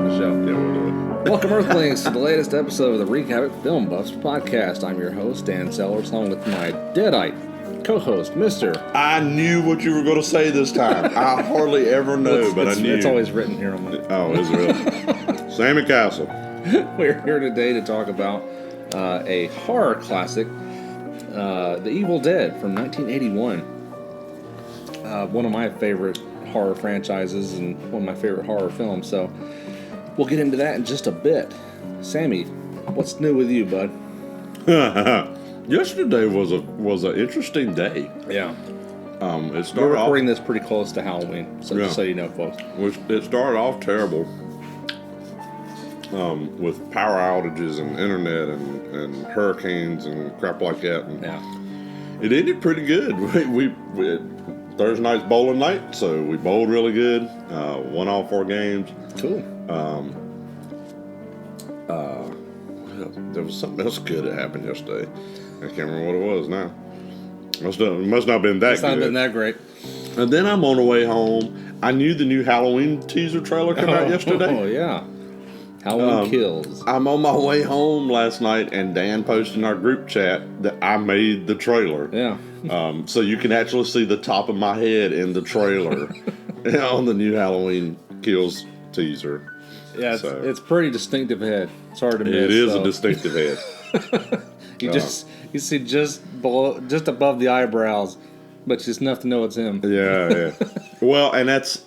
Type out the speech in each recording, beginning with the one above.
on the show. Yeah, we'll do it. Welcome, Earthlings, to the latest episode of the Wreak Havoc Film Buffs podcast. I'm your host, Dan Sellers, along with my deadite co-host, Mr. I knew what you were going to say this time. I hardly ever know, but I knew. It's always written here on my... Oh, is it really? Sammie Castle. We're here today to talk about a horror classic, The Evil Dead from 1981. One of my favorite horror franchises and one of my favorite horror films. So we'll get into that in just a bit. Sammie, what's new with you, bud? Yesterday was an interesting day. Yeah. It started We're recording this pretty close to Halloween, so Yeah. just so you know, folks. It started off terrible with power outages and internet and hurricanes and crap like that. And Yeah. it ended pretty good. We Thursday night's bowling night, so we bowled really good. Won all 4 games. Cool. There was something else good that happened yesterday. I can't remember what it was now. Must not have been that It's good. not been that great. And then I'm on the way home. I knew the new Halloween teaser trailer came out yesterday. Oh, yeah. Halloween Kills. I'm on my way home last night, and Dan posted in our group chat that I made the trailer. Yeah. So you can actually see the top of my head in the trailer on the new Halloween Kills teaser. Yeah, So- it's pretty distinctive head. It's hard to miss. It is so. a distinctive head. You see just above the eyebrows, but just enough to know it's him. Yeah. Well, and that's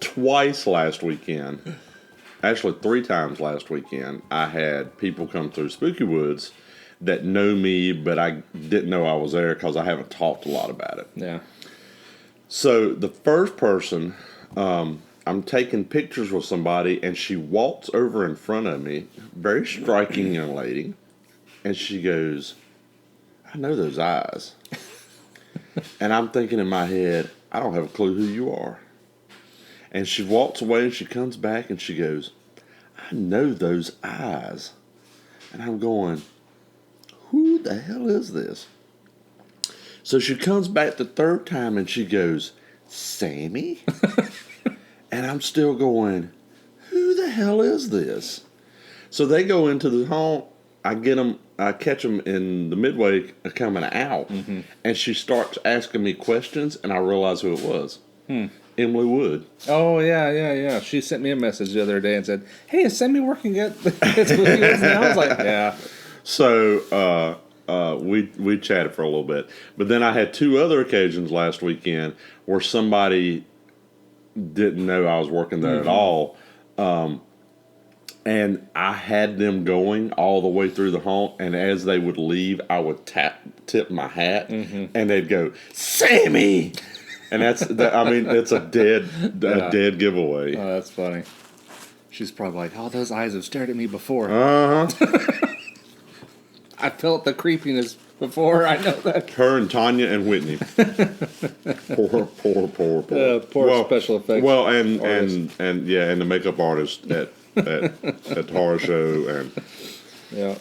twice last weekend. Actually, 3 times last weekend. I had people come through Spooky Woods that know me, but I didn't know I was there because I haven't talked a lot about it. Yeah. So the first person, I'm taking pictures with somebody, and she walks over in front of me, very striking young lady, and she goes, "I know those eyes." And I'm thinking in my head, I don't have a clue who you are. And she walks away, and she comes back, and she goes, "I know those eyes." And I'm going, who the hell is this? So she comes back the 3rd time, and she goes, "Sammie?" And I'm still going, who the hell is this? So they go into the home. I catch them in the midway coming out, and she starts asking me questions, and I realize who it was. Emily Wood. Oh, yeah. She sent me a message the other day and said, "Hey, is Sammie working at Spooky Woods now?" I was like, yeah. So we chatted for a little bit. But then I had 2 other occasions last weekend where somebody didn't know I was working there at all. And I had them going all the way through the haunt, and as they would leave, I would tip my hat, and they'd go, "Sammie!" And it's a dead giveaway. Oh, that's funny. She's probably like, "Oh, those eyes have stared at me before. I felt the creepiness before. I know that." Her and Tanya and Whitney. Poor. Poor special effects. Well, and the makeup artist at the horror show, and Yeah.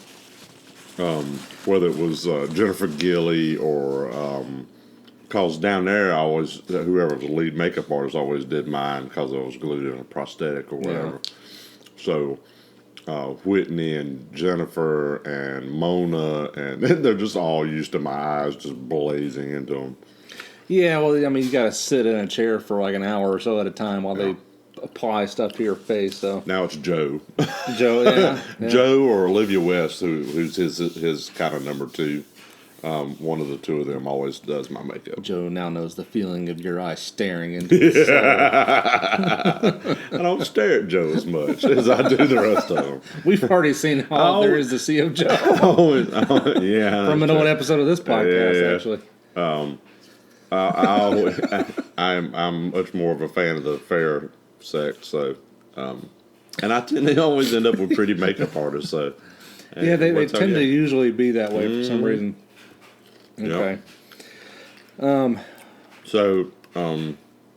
whether it was Jennifer Gilly or because down there whoever was the lead makeup artist always did mine because I was glued in a prosthetic or whatever. Yeah. So Whitney and Jennifer and Mona, and they're just all used to my eyes just blazing into them. Yeah, well, I mean, you got to sit in a chair for like an hour or so at a time while they apply stuff to your face. So Now it's Joe. Joe, yeah. Joe or Olivia West, who's his kind of number 2. One of the 2 of them always does my makeup. Joe now knows the feeling of your eyes staring into his soul. I don't stare at Joe as much as I do the rest of them. We've already seen all there is to see of Joe Yeah. from an old episode of this podcast, actually. I'm much more of a fan of the fair sex, so and I tend to always end up with pretty makeup artists. So Yeah, they tend to usually be that way for some reason. Okay.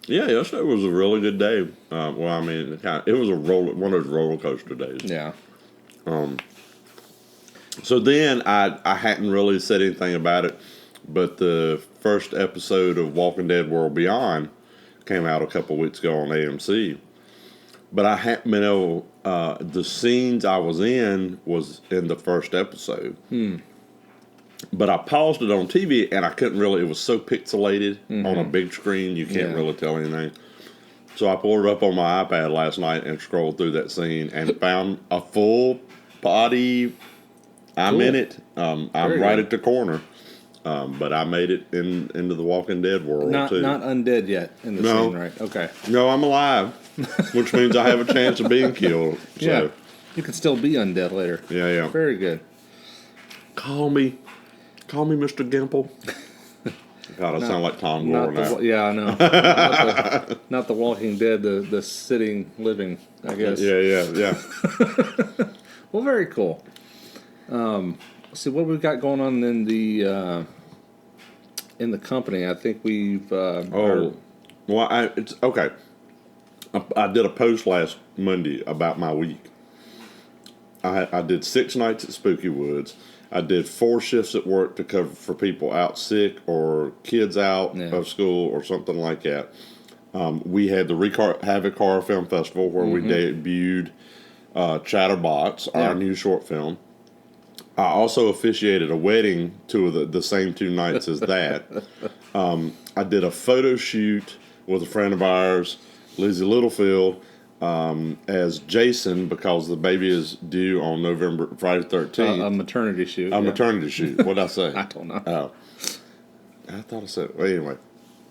Yesterday was a really good day. Well, I mean, it was one of those roller coaster days. Yeah. So then I hadn't really said anything about it, but the first episode of Walking Dead World Beyond came out a couple weeks ago on AMC. but the scenes I was in was in the first episode. But I paused it on TV, and I couldn't really. It was so pixelated on a big screen, you can't really tell anything. So I pulled it up on my iPad last night and scrolled through that scene and found a full body. I'm in it. I'm right at the corner. But I made it into the Walking Dead world too. Not undead yet in the scene, right? Okay. No, I'm alive, which means I have a chance of being killed. So. Yeah, you can still be undead later. Yeah. Very good. Call me Mr. Gimple. God, I sound like Tom Gore now. Yeah, I know. not the Walking Dead, the sitting living, I guess. Yeah. Well, very cool. See what we've got going on in the company. I think we've. It's okay. I did a post last Monday about my week. I did 6 nights at Spooky Woods. I did 4 shifts at work to cover for people out sick or kids out of school or something like that. We had the Havoc Horror Film Festival where we debuted Chatterbox, our new short film. I also officiated a wedding the same 2 nights as that. I did a photo shoot with a friend of ours, Lizzie Littlefield, as Jason because the baby is due on Friday 13th. A maternity shoot. Maternity shoot. What did I say? I don't know. Oh. I thought I said, well, anyway.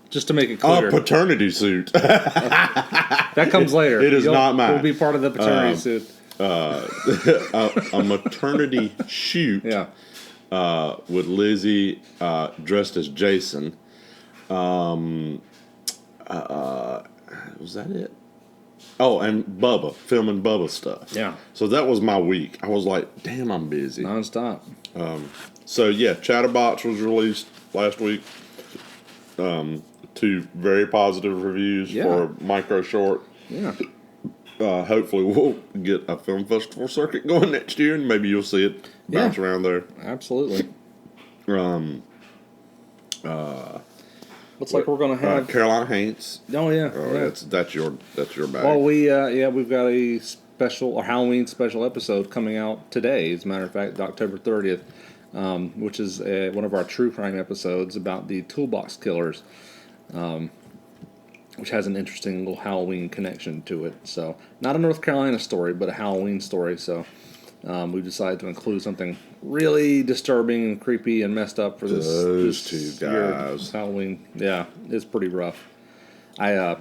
Just to make it clear. A paternity suit. That comes later. It is not mine. You'll be part of the paternity suit. A maternity shoot with Lizzie dressed as Jason. Was that it? Oh, and Bubba, filming Bubba stuff. Yeah. So that was my week. I was like, damn, I'm busy. Nonstop. So, yeah, Chatterbox was released last week. 2 very positive reviews for a micro short. Yeah. Hopefully we'll get a film festival circuit going next year, and maybe you'll see it bounce around there. Absolutely. Looks like we're going to have Carolina Haints. Oh yeah, That's your bag. Well, we've got a special or Halloween special episode coming out today. As a matter of fact, October 30th, which is one of our true crime episodes about the Toolbox Killers, which has an interesting little Halloween connection to it. So, not a North Carolina story, but a Halloween story. So, we decided to include something really disturbing and creepy and messed up for those 2 guys. Halloween, yeah, it's pretty rough. I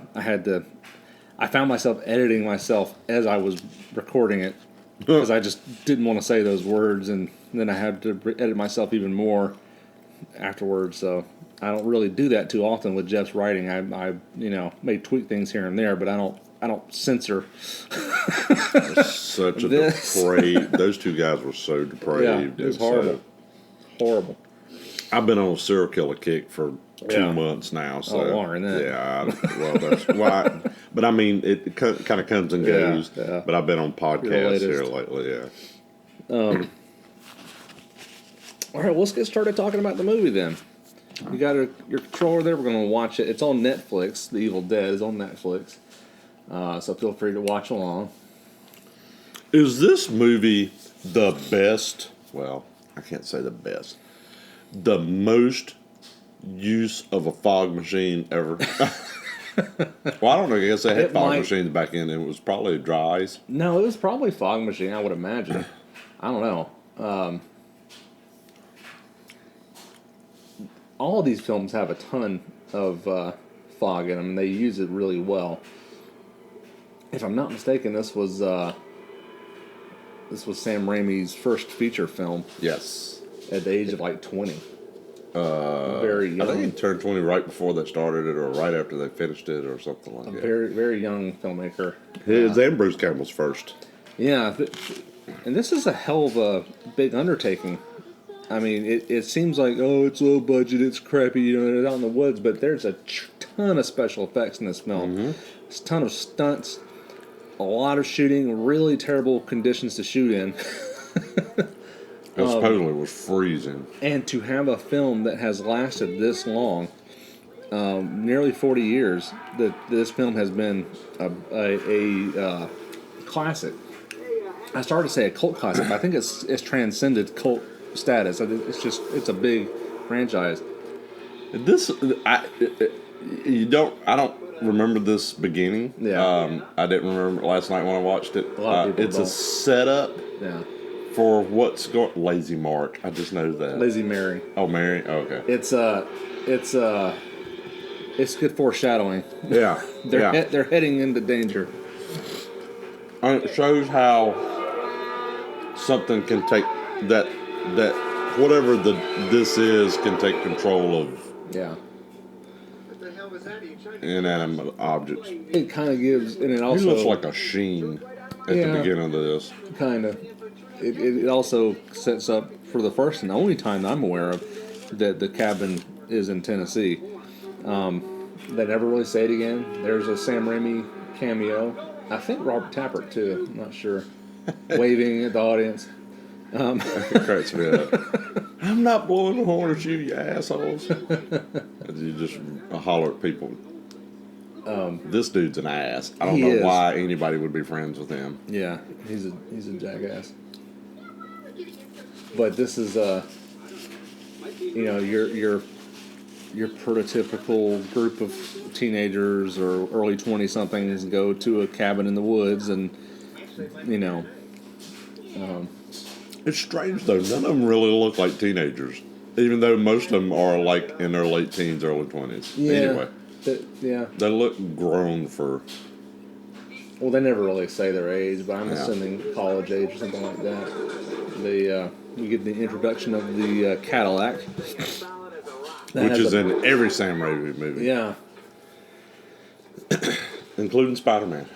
found myself editing myself as I was recording it because I just didn't want to say those words, and then I had to edit myself even more afterwards. So I don't really do that too often with Jeff's writing. I may tweak things here and there, but I don't censor. Such a depraved. Those 2 guys were so depraved. Yeah, it was horrible. Horrible. I've been on a serial killer kick for 2 months now. So longer than that. Yeah. Well, that's why. But I mean, it kind of comes and goes. Yeah. But I've been on podcasts here lately. Yeah. All right. Well, let's get started talking about the movie then. You got your controller there. We're going to watch it. It's on Netflix. The Evil Dead is on Netflix. So feel free to watch along. Is this movie the best? Well, I can't say the best. The most use of a fog machine ever. Well, I don't know. I guess they had fog machines back in. It was probably dry ice. No, it was probably a fog machine, I would imagine. I don't know. All of these films have a ton of fog in them, and they use it really well. If I'm not mistaken, this was Sam Raimi's first feature film. Yes. At the age of like 20. Very young. I think he turned 20 right before they started it, or right after they finished it, or something like that. Very, very young filmmaker. His and Bruce Campbell's first. Yeah, and this is a hell of a big undertaking. I mean, it seems like, oh, it's low budget, it's crappy, it's out in the woods, but there's a ton of special effects in this film. Mm-hmm. There's a ton of stunts, a lot of shooting, really terrible conditions to shoot in. It supposedly was freezing. And to have a film that has lasted this long, nearly 40 years that this film has been a classic. I started to say a cult classic, but I think it's transcended cult status. It's a big franchise. I don't remember this beginning. Yeah. I didn't remember last night when I watched it. A lot of people it's don't. a setup Yeah. for what's going. Lazy Mark. I just know that. Lazy Mary. Oh, Mary. Oh, okay. It's good foreshadowing. Yeah. They're heading into danger. And it shows how something can take that whatever this is can take control of inanimate objects. It kind of gives, and it He also looks like a sheen at the beginning of this. kind of. It also sets up for the first and only time that I'm aware of that the cabin is in Tennessee. They never really say it again. There's a Sam Raimi cameo. I think Robert Tappert too. I'm not sure. Waving at the audience. It cracks me up. I'm not blowing the horn at you assholes. You just holler at people. This dude's an ass. I don't know why anybody would be friends with him. Yeah, he's a jackass. But this is your prototypical group of teenagers or early 20-somethings go to a cabin in the woods and It's strange though. None of them really look like teenagers, even though most of them are like in their late teens, early 20s. Yeah. Anyway, they look grown for. Well, they never really say their age, but I'm assuming college age or something like that. We get the introduction of the Cadillac, which is in every Sam Raimi movie. Yeah. Including Spider-Man.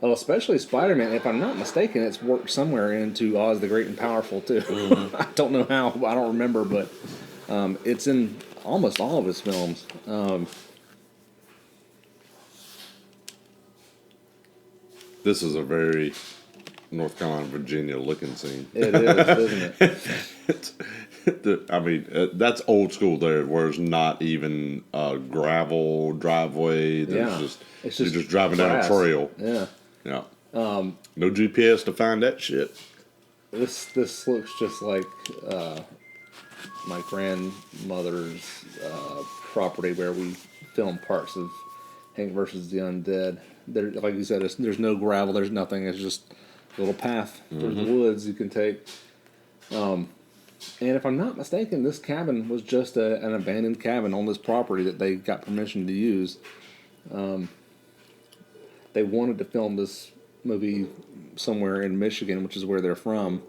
Oh, especially Spider-Man. If I'm not mistaken, it's worked somewhere into Oz the Great and Powerful, too. Mm-hmm. I don't know how. I don't remember, but it's in almost all of his films. This is a very North Carolina, Virginia looking scene. It is, isn't it? That's old school there, where it's not even a gravel driveway. You're just driving grass. down a trail. Yeah. Yeah. No GPS to find that shit. This looks just like my grandmother's property where we filmed parts of Hank versus the Undead. There, like you said, there's no gravel. There's nothing. It's just a little path through the woods you can take. And if I'm not mistaken, this cabin was just an abandoned cabin on this property that they got permission to use. They wanted to film this movie somewhere in Michigan, which is where they're from.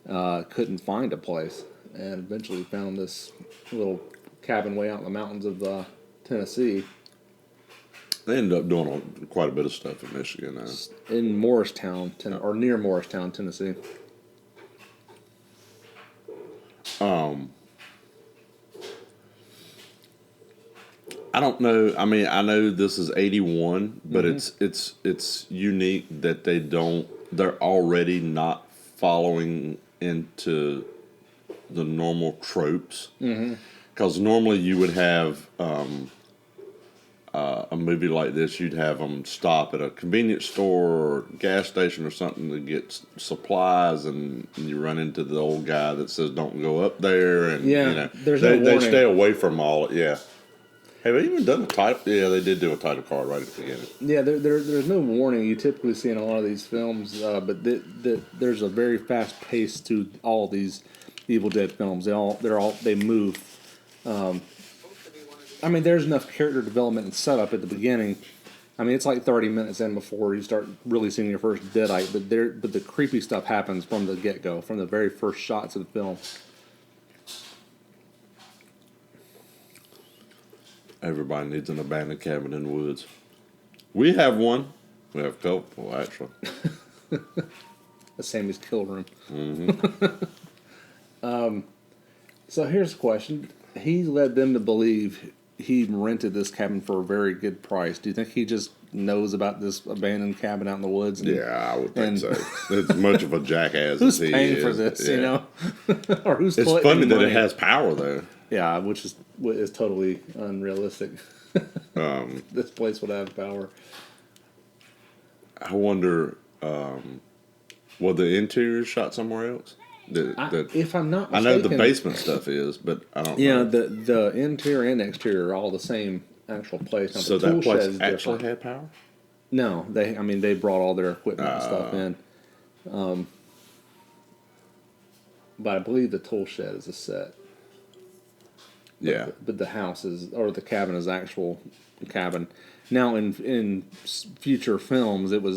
Couldn't find a place, and eventually found this little cabin way out in the mountains of Tennessee. They ended up doing quite a bit of stuff in Michigan now. In Morristown, or near Morristown, Tennessee. I don't know. I mean, I know this is 81, but it's unique that they're already not following into the normal tropes. Because normally you would have a movie like this, you'd have them stop at a convenience store or gas station or something to get supplies, and you run into the old guy that says don't go up there, and they stay away from all it. Yeah. Have they even done a title? Yeah, they did do a title card right at the beginning. Yeah, there's no warning you typically see in a lot of these films, but there's a very fast pace to all these Evil Dead films. They move. I mean, there's enough character development and setup at the beginning. I mean, it's like 30 minutes in before you start really seeing your first Deadite, but the creepy stuff happens from the get-go, from the very first shots of the film. Everybody needs an abandoned cabin in the woods. We have one. We have a couple, actually. The Sammie's kill room. Mm-hmm. So here's a question. He led them to believe he rented this cabin for a very good price. Do you think he just knows about this abandoned cabin out in the woods? Yeah, I would think so. As much of a jackass who's as he paying is. For this, or who's It's collecting funny money? that it has power, though. Yeah, which is is totally unrealistic. This place would have power. I wonder, was the interior shot somewhere else? If I'm not I mistaken, know the basement stuff is, but I don't yeah, know. the interior and exterior are all the same actual place. Now, So the tool that shed place is actually different. had power? No, they brought all their equipment and stuff in. But I believe the tool shed is a set. Yeah. But the house is, or the cabin is actual cabin. Now in future films, it was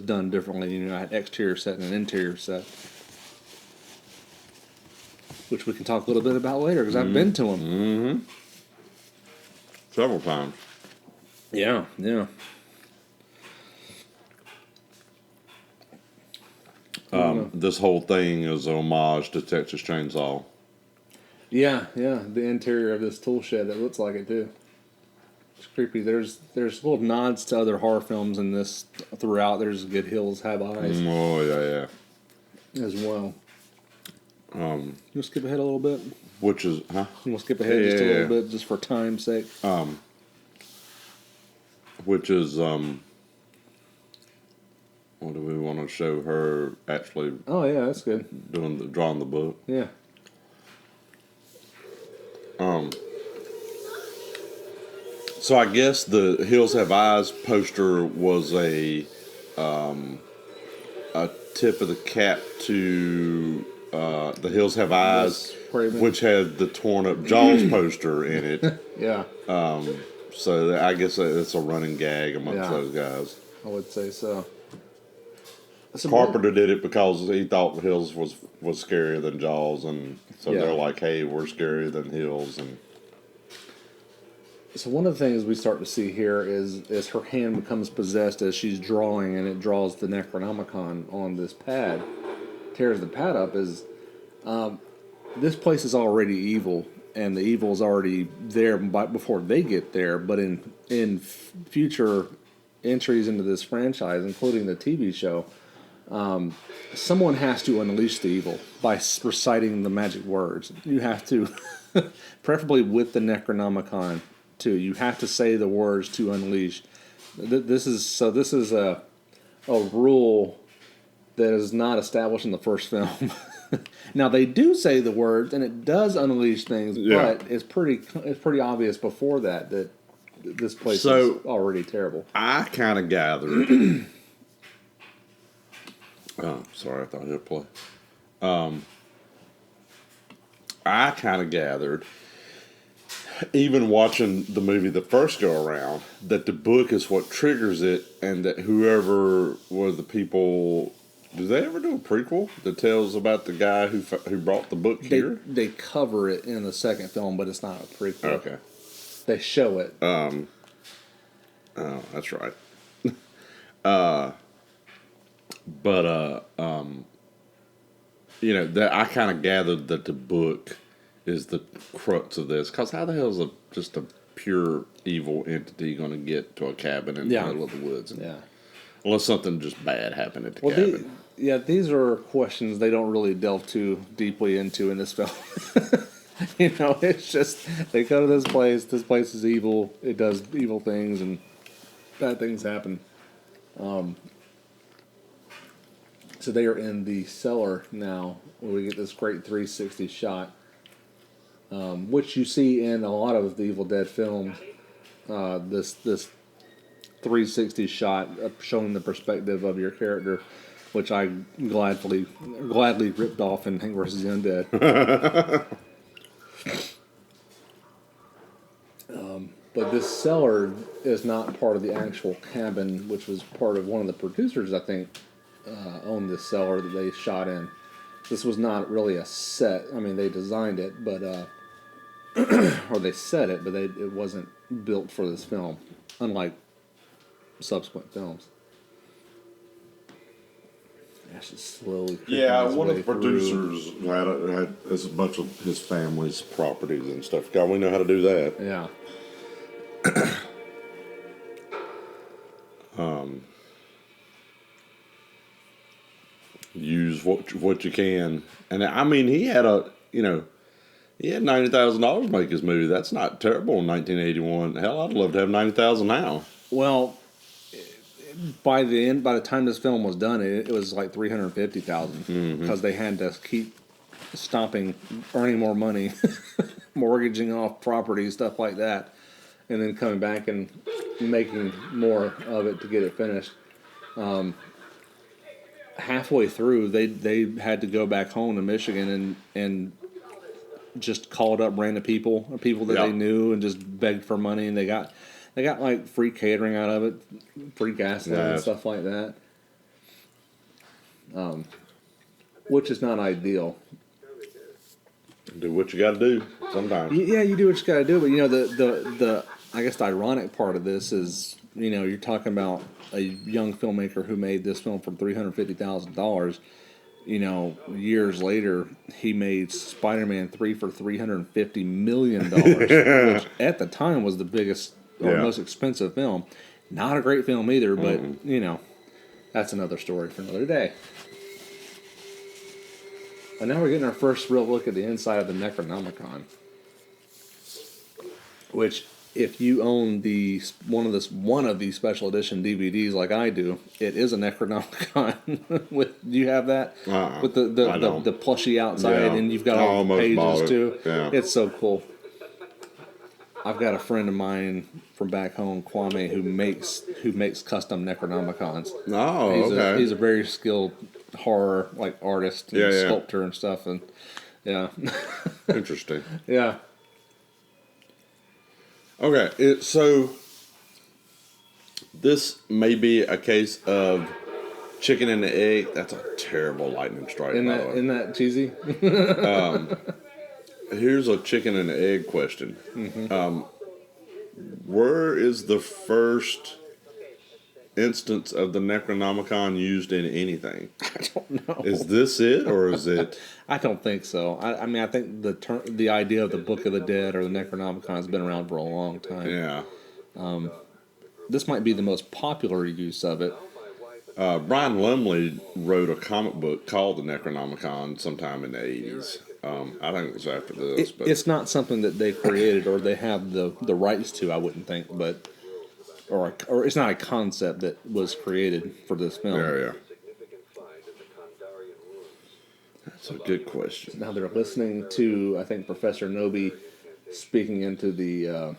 done differently. You know, I had exterior set and an interior set, which we can talk a little bit about later because I've been to them. Mm-hmm. Several times. Yeah, yeah. This whole thing is a homage to Texas Chainsaw. Yeah, yeah. The interior of this tool shed, it looks like it too. It's creepy. There's little nods to other horror films in this throughout. There's Good Hills Have Eyes Oh, yeah. as well. You want to skip ahead a little bit? Which is, huh? You want to skip ahead just a Yeah. little bit, just for time's sake? Which is, what do we want to show her actually Oh yeah, that's good. drawing the book? Yeah. So I guess the Hills Have Eyes poster was a tip of the cap to the Hills Have Eyes, Craven. which had the torn up Jaws poster in it. Yeah, So I guess it's a running gag amongst Yeah. those guys. I would say so. So Carpenter did it because he thought Hills was scarier than Jaws, and so Yeah. they're like, "Hey, we're scarier than Hills." And So one of the things we start to see here is her hand becomes possessed as she's drawing, and it draws the Necronomicon on this pad, tears the pad up. This place is already evil, and the evil is already there before they get there. But in future entries into this franchise, including the TV show, someone has to unleash the evil by reciting the magic words. You have to, preferably with the Necronomicon. Too, you have to say the words to unleash. This is a rule that is not established in the first film. Now they do say the words, and it does unleash things, Yeah. but it's pretty obvious before that this place So- is already terrible. I kind of gathered. Oh, sorry, I thought I hit play. I kind of gathered, even watching the movie the first go around, that the book is what triggers it, and that whoever were the people. Do they ever do a prequel that tells about the guy who brought the book here? They cover it in the second film, but it's not a prequel. Okay. They show it. Oh, that's right. That I kind of gathered that the book is the crux of this. Because how the hell is just a pure evil entity going to get to a cabin in the middle of the woods? Yeah. Unless something just bad happened at the cabin. These are questions they don't really delve too deeply into in this film. It's just they go to this place. This place is evil. It does evil things, and bad things happen. So they are in the cellar now, where we get this great 360 shot, which you see in a lot of the Evil Dead films. This 360 shot showing the perspective of your character, which I gladly ripped off in Hank vs. the Undead. But this cellar is not part of the actual cabin, which was part of one of the producers, I think, owned this cellar that they shot in. This was not really a set. I mean, they designed it, but or they set it, but it wasn't built for this film, unlike subsequent films. Ash is slowly. One of the producers had a bunch of his family's properties and stuff. God, we know how to do that. Yeah. Use what you can, and I mean, he had He had $90,000 to make his movie. That's not terrible in 1981. Hell, I'd love to have 90,000 now. Well, by the time this film was done, it was like 350,000 because they had to keep stopping earning more money, mortgaging off property, stuff like that, and then coming back and making more of it to get it finished. Halfway through, they had to go back home to Michigan and just called up random people that they knew and just begged for money, and they got like free catering out of it, free gas and stuff like that, which is not ideal. Do what you got to do sometimes. Yeah, you do what you got to do, but the I guess the ironic part of this is you're talking about a young filmmaker who made this film for $350,000. Years later, he made Spider-Man 3 for $350 million, which at the time was the biggest or most expensive film. Not a great film either, but, that's another story for another day. And now we're getting our first real look at the inside of the Necronomicon, which, if you own one of these special edition DVDs like I do, it is a Necronomicon. Do you have that? With the plushy outside, and you've got all the pages too. Yeah. It's so cool. I've got a friend of mine from back home, Kwame, who makes custom Necronomicons. Oh, okay. He's a very skilled horror artist and sculptor and stuff, and Interesting. Yeah. Okay, so this may be a case of chicken and the egg. That's a terrible lightning strike. Isn't that cheesy? Here's a chicken and the egg question. Mm-hmm. Where is the first instance of the Necronomicon used in anything? I don't know. Is this it, or is it? I don't think so. I mean, I think the idea of the Book of the Dead or the Necronomicon has been around for a long time. Yeah. This might be the most popular use of it. Brian Lumley wrote a comic book called the Necronomicon sometime in the 80s. I think it was after this. But it's not something that they created or they have the rights to, I wouldn't think, but or it's not a concept that was created for this film. Yeah. That's a good question. Now they're listening to, I think, Professor Nobi speaking into the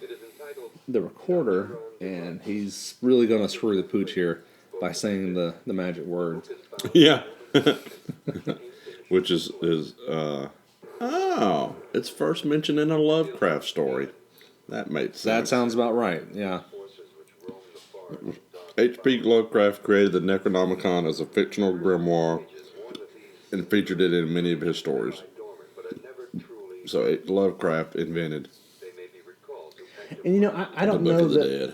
recorder, and he's really going to screw the pooch here by saying the magic words. Yeah. Which is it's first mentioned in a Lovecraft story. That makes sense. That sounds about right, yeah. H.P. Lovecraft created the Necronomicon as a fictional grimoire and featured it in many of his stories. So Lovecraft invented. And I don't know that. Dead.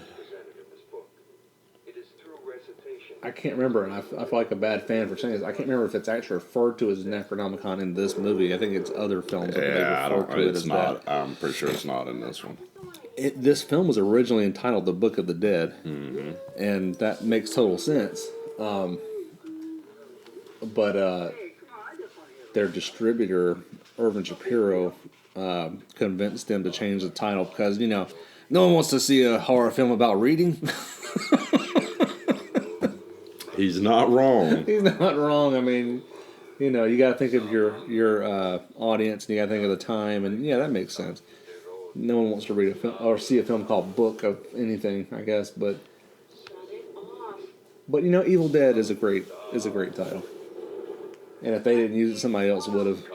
I can't remember, and I feel like a bad fan for saying this. I can't remember if it's actually referred to as Necronomicon in this movie. I think it's other films. Yeah, that refer to it it's as not. that. I'm pretty sure it's not in this one. This film was originally entitled The Book of the Dead, and that makes total sense. But their distributor, Irvin Shapiro, convinced them to change the title because, no one wants to see a horror film about reading. He's not wrong. He's not wrong. I mean, you got to think of your audience, and you got to think of the time, and that makes sense. No one wants to read a film or see a film called Book of anything, I guess. But Evil Dead is a great title. And if they didn't use it, somebody else would have.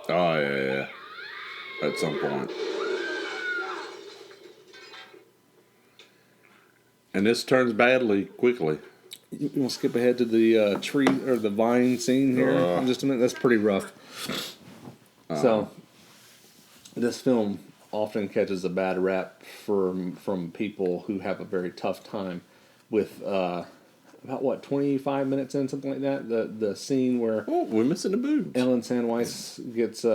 Oh yeah. At some point. And this turns badly quickly. You want to skip ahead to the tree or the vine scene here in just a minute? That's pretty rough. So, this film often catches a bad rap from people who have a very tough time with about 25 minutes in, something like that. The scene where we're missing the boobs. Ellen Sandweiss gets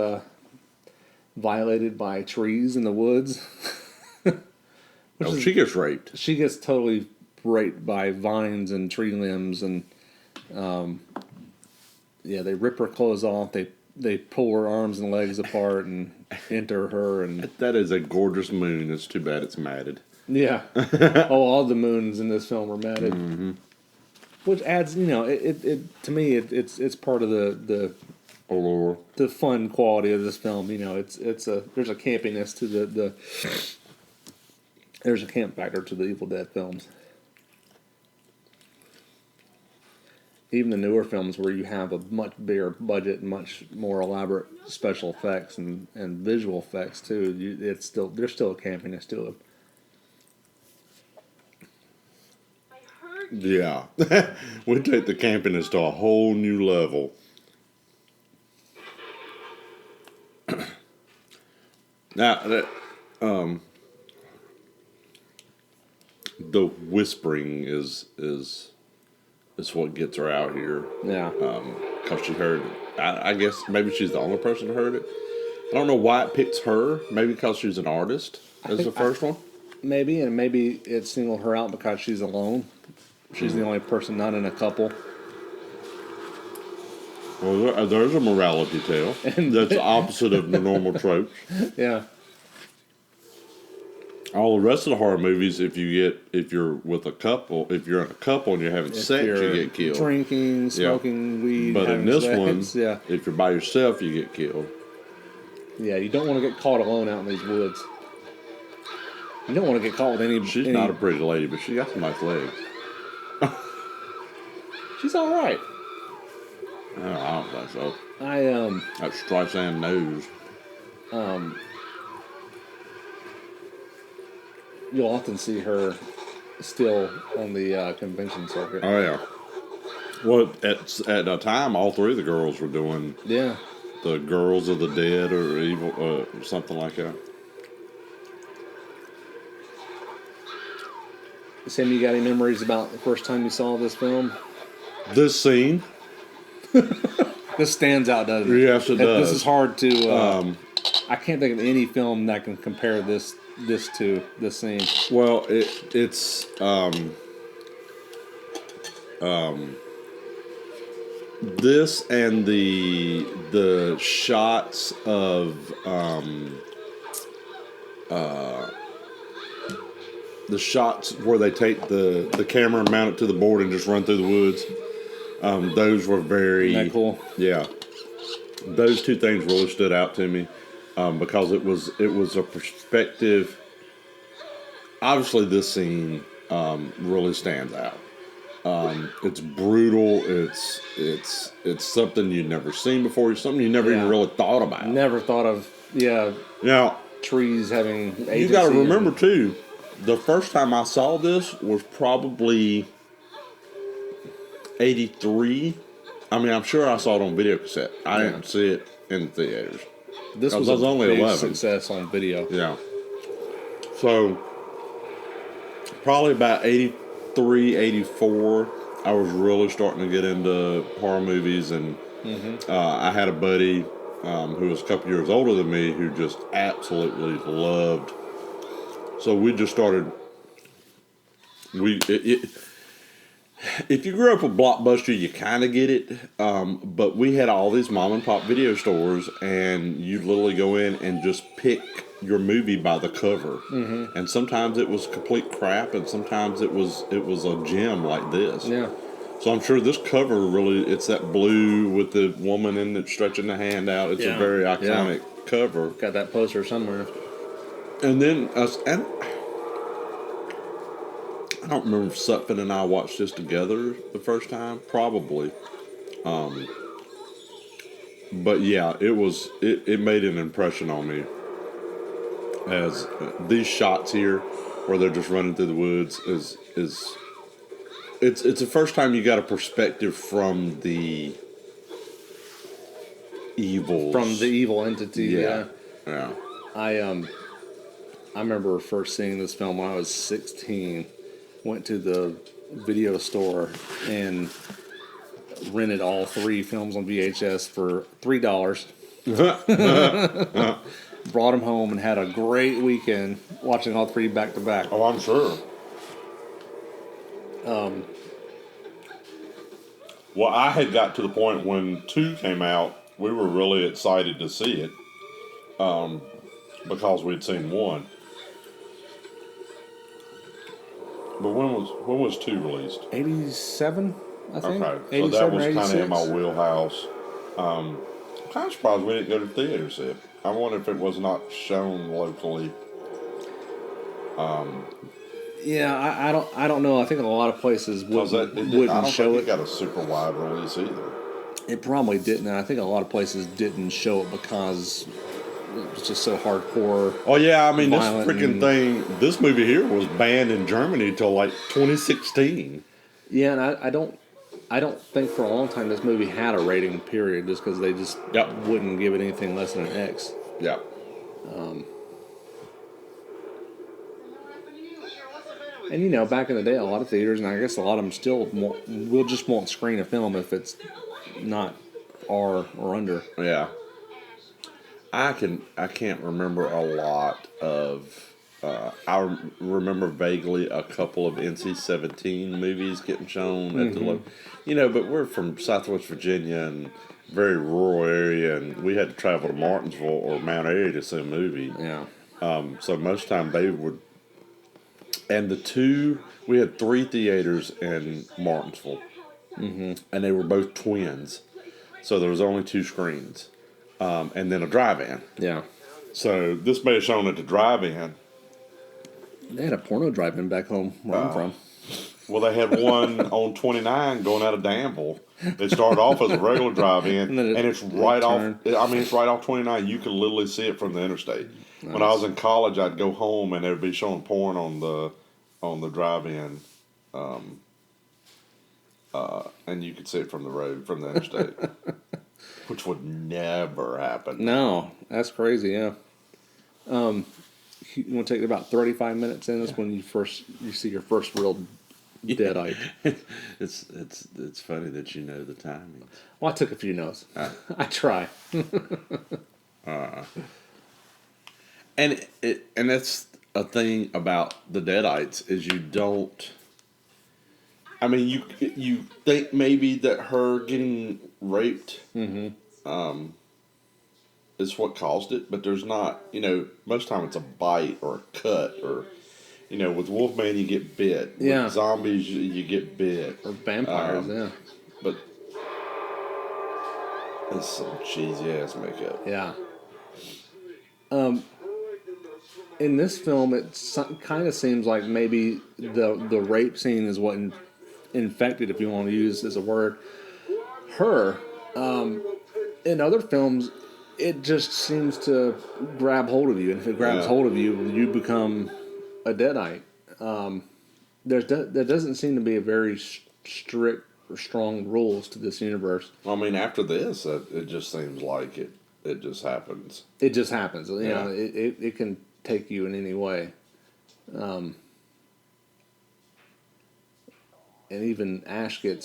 violated by trees in the woods. She gets raped. She gets totally raped by vines and tree limbs, and they rip her clothes off. They they pull her arms and legs apart and enter her, and That is a gorgeous moon. It's too bad it's matted. yeah. Oh, all the moons in this film are matted, which adds, it to me, it's part of the Allure. the fun quality of this film. There's a campiness to the there's a camp factor to the Evil Dead films. Even the newer films where you have a much bigger budget and much more elaborate special effects and visual effects too, there's still a campiness to it. Yeah. We take the campiness to a whole new level. Now, the whispering is what gets her out here. Yeah. Because she heard it. I guess maybe she's the only person who heard it. I don't know why it picks her. Maybe because she's an artist as the first one. Maybe it singled her out because she's alone. She's the only person not in a couple. Well, there's a morality tale. That's the opposite of the normal tropes. Yeah. All the rest of the horror movies, if you're with a couple, if you're in a couple and you're having sex, you get killed. Drinking, smoking weed. But in this one, yeah. if you're by yourself, you get killed. Yeah, you don't want to get caught alone out in these woods. You don't want to get caught with any. She's not a pretty lady, but she got some nice legs. She's all right. I don't think so. I That Streisand nose. You'll often see her still on the convention circuit. Oh yeah. Well, at a time, all three of the girls were doing Yeah. the Girls of the Dead or Evil, or something like that. Sam, you got any memories about the first time you saw this film? This scene, This stands out, doesn't it? yes, it does. This is hard to. I can't think of any film that can compare this to this scene. Well, it's this and the shots of the shots where they take the camera and mount it to the board and just run through the woods. Those were very Isn't that cool? Yeah, those two things really stood out to me because it was a perspective. Obviously, this scene really stands out. It's brutal. It's something you'd never seen before. It's something you never even really thought about. Never thought of. Yeah. Now, Trees having agency. you got to remember too. The first time I saw this was probably 83. I mean, I'm sure I saw it on video cassette. I didn't see it in the theaters. This was only big 11. success on video. Yeah. So, probably about 83, 84, I was really starting to get into horror movies. And I had a buddy who was a couple years older than me who just absolutely loved. So we just started. If you grew up with Blockbuster, you kind of get it. But we had all these mom and pop video stores, and you literally go in and just pick your movie by the cover. And sometimes it was complete crap, and sometimes it was a gem like this. Yeah. So I'm sure this cover really, it's that blue with the woman in it stretching the hand out. It's a very iconic cover. Got that poster somewhere. And then and I don't remember if Sutphin and I watched this together the first time. Probably. But yeah, it made an impression on me. As these shots here, where they're just running through the woods, it's the first time you got a perspective from the evil. From the evil entity. Yeah. I remember first seeing this film when I was 16. Went to the video store and rented all 3 films on VHS for $3. Brought them home and had a great weekend watching all 3 back to back. Oh, I'm sure. Well, I had got to the point when 2 came out we were really excited to see it because we'd seen one. But when was two released? 87, I think. Okay, so that 87 was or kind of in 86. my wheelhouse. I'm kind of surprised we didn't go to theaters yet. I wonder if it was not shown locally. Yeah, I don't know. I think a lot of places Cause I wouldn't don't show think it. it got a super wide release either. It probably didn't. And I think a lot of places didn't show it because it was just so hardcore. Oh yeah, I mean this Violent freaking and- thing. This movie here was banned in Germany till like 2016. Yeah, and I don't think for a long time this movie had a rating period just because they just Yep. wouldn't give it anything less than an X. Yeah. And you know, back in the day, a lot of theaters, and I guess a lot of them still won't screen a film if it's not R or under. Yeah. I can't remember a lot of. I remember vaguely a couple of NC-17 movies getting shown at the but we're from Southwest Virginia and very rural area, and we had to travel to Martinsville or Mount Airy to see a movie. Yeah. So most time they would. And we had 3 theaters in Martinsville, and they were both twins, so there was only 2 screens, and then a drive-in. Yeah. So this may have shown at the drive-in. They had a porno drive-in back home where I'm from. Well, they had one on 29 going out of Danville. It started off as a regular drive-in, and it's right off. I mean, it's right off 29. You can literally see it from the interstate. Nice. When I was in college, I'd go home and they'd be showing porn on the drive-in, and you could see it from the road, from the interstate, which would never happen. No, that's crazy. Yeah. You want to take about 35 minutes in? That's when you see your first real deadite. It's funny that you know the timing. Well, I took a few notes. I try. And that's a thing about the deadites is you don't. I mean, you think maybe that her getting raped is what caused it, but there's not. Most time it's a bite or a cut or. With Wolfman you get bit. Yeah. With zombies you get bit. Or vampires, yeah. But it's some cheesy ass makeup. Yeah. In this film, it kind of seems like maybe the rape scene is what infected, if you want to use as a word, her. In other films, it just seems to grab hold of you, and if it grabs hold of you, you become a deadite. There doesn't seem to be a very strict or strong rules to this universe. I mean, after this, it just seems like it just happens. It just happens. Yeah. It can take you in any way. And even Ash he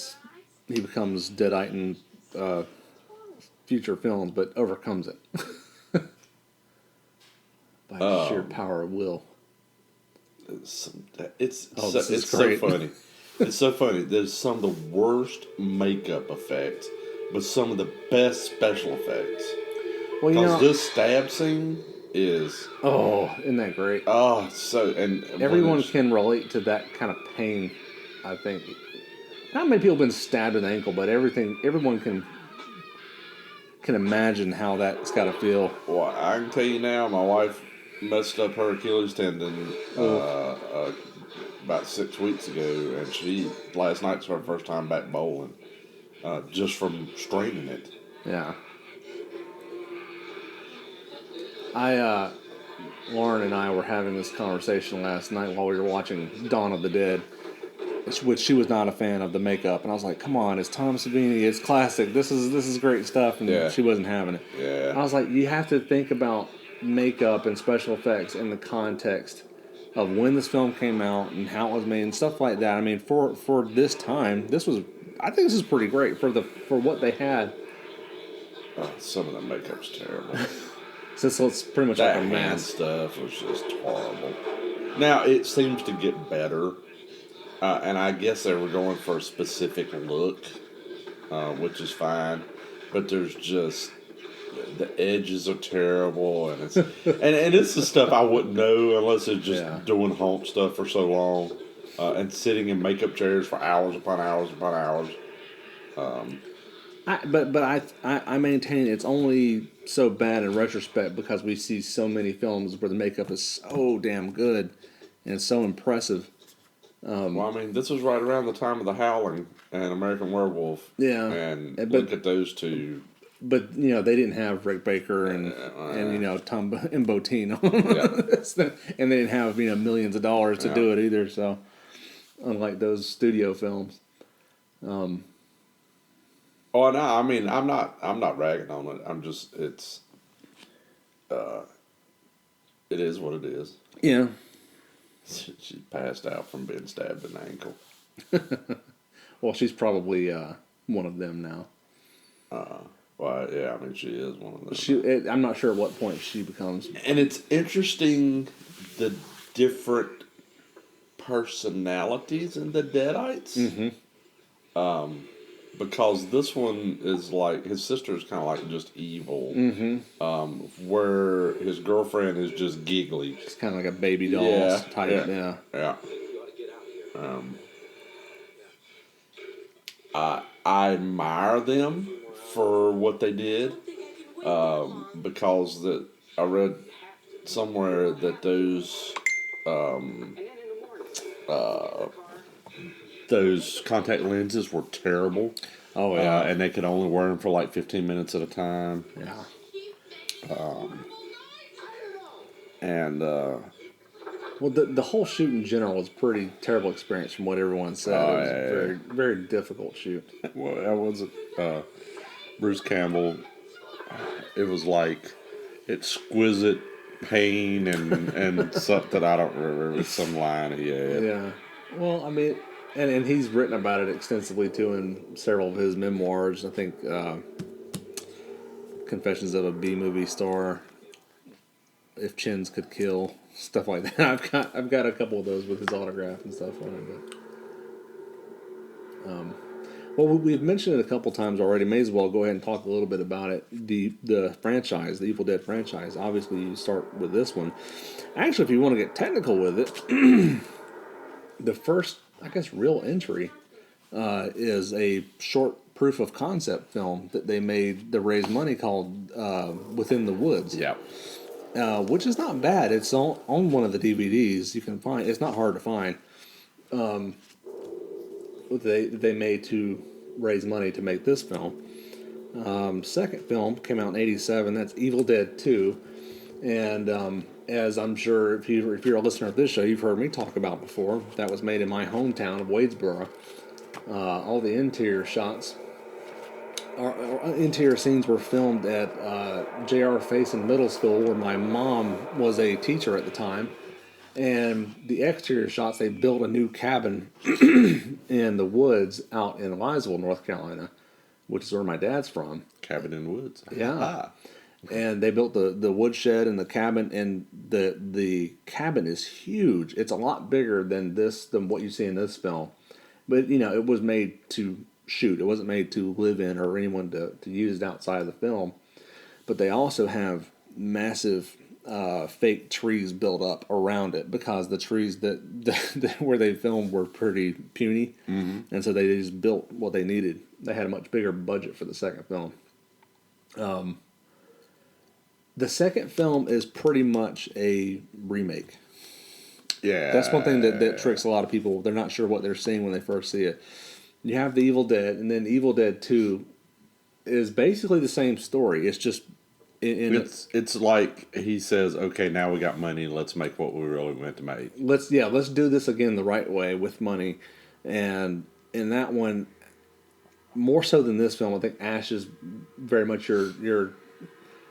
becomes deadite in future films, but overcomes it by sheer power of will. It's great. so funny. It's so funny. There's some of the worst makeup effects, but some of the best special effects. Well, Because this stab scene is isn't that great? And Everyone can relate to that kind of pain. I think not many people have been stabbed in the ankle, but everyone can imagine how that's got to feel. Well, I can tell you now, my wife messed up her Achilles tendon about 6 weeks ago, and last night's her first time back bowling, just from straining it. Yeah. Lauren and I were having this conversation last night while we were watching Dawn of the Dead, which she was not a fan of the makeup, and I was like, "Come on, it's Tom Savini, it's classic. This is great stuff," and she wasn't having it. Yeah. I was like, "You have to think about makeup and special effects in the context of when this film came out and how it was made and stuff like that. I mean, for this time, I think this is pretty great for what they had." Some of the makeup's terrible. So it's pretty much That like a hand mask. stuff was just horrible. Now it seems to get better, and I guess they were going for a specific look, which is fine. But there's just the edges are terrible, and it's the stuff I wouldn't know unless it's just doing haunt stuff for so long, and sitting in makeup chairs for hours upon hours upon hours. I maintain it's only so bad in retrospect because we see so many films where the makeup is so damn good and so impressive. Well, I mean, this was right around the time of The Howling and American Werewolf. Yeah, and but look at those two. But they didn't have Rick Baker and Tom Botine, Yeah. and they didn't have millions of dollars to do it either. So unlike those studio films. Oh no, I mean I'm not ragging on it. I'm just it is what it is. Yeah. She passed out from being stabbed in the ankle. Well, she's probably one of them now. Well, yeah, I mean she is one of them. I'm not sure at what point she becomes. And it's interesting the different personalities in the Deadites. Mm-hmm. Because this one is like his sister is kind of like just evil, where his girlfriend is just giggly. It's kind of like a baby doll type. Yeah. I admire them for what they did, because I read somewhere that those contact lenses were terrible. Oh yeah, and they could only wear them for like 15 minutes at a time. Yeah. Well, the whole shoot in general was a pretty terrible experience from what everyone said. It was a very, very difficult shoot. Well, that was Bruce Campbell. It was like exquisite pain and something I don't remember. Some line he had. Yeah. Well, I mean, and he's written about it extensively too in several of his memoirs. I think Confessions of a B-Movie Star, If Chins Could Kill, stuff like that. I've got a couple of those with his autograph and stuff on it. But, well, we've mentioned it a couple times already. May as well go ahead and talk a little bit about it. The franchise, the Evil Dead franchise. Obviously, you start with this one. Actually, if you want to get technical with it, the first, I guess, real entry is a short proof of concept film that they made to raise money called Within the Woods. Yeah. Which is not bad. It's on one of the DVDs you can find. It's not hard to find. They made to raise money to make this film. Second film came out in '87. That's Evil Dead 2. And as I'm sure if you're a listener of this show, you've heard me talk about before, that was made in my hometown of Wadesboro. All the interior shots, interior scenes were filmed at J.R. Faison Middle School, where my mom was a teacher at the time. And the exterior shots, they built a new cabin in the woods out in Liesville, North Carolina, which is where my dad's from. Cabin in the woods. Yeah. Ah. And they built the woodshed and the cabin, and the cabin is huge. It's a lot bigger than what you see in this film. But, it was made to shoot. It wasn't made to live in or anyone to use it outside of the film. But they also have massive fake trees built up around it because the trees that where they filmed were pretty puny. Mm-hmm. And so they just built what they needed. They had a much bigger budget for the second film. The second film is pretty much a remake. Yeah. That's one thing that tricks a lot of people. They're not sure what they're seeing when they first see it. You have the Evil Dead, and then Evil Dead 2 is basically the same story. It's just... It's like he says, okay, now we got money, let's make what we really meant to make. Let's do this again the right way with money. And in that one, more so than this film, I think Ash is very much your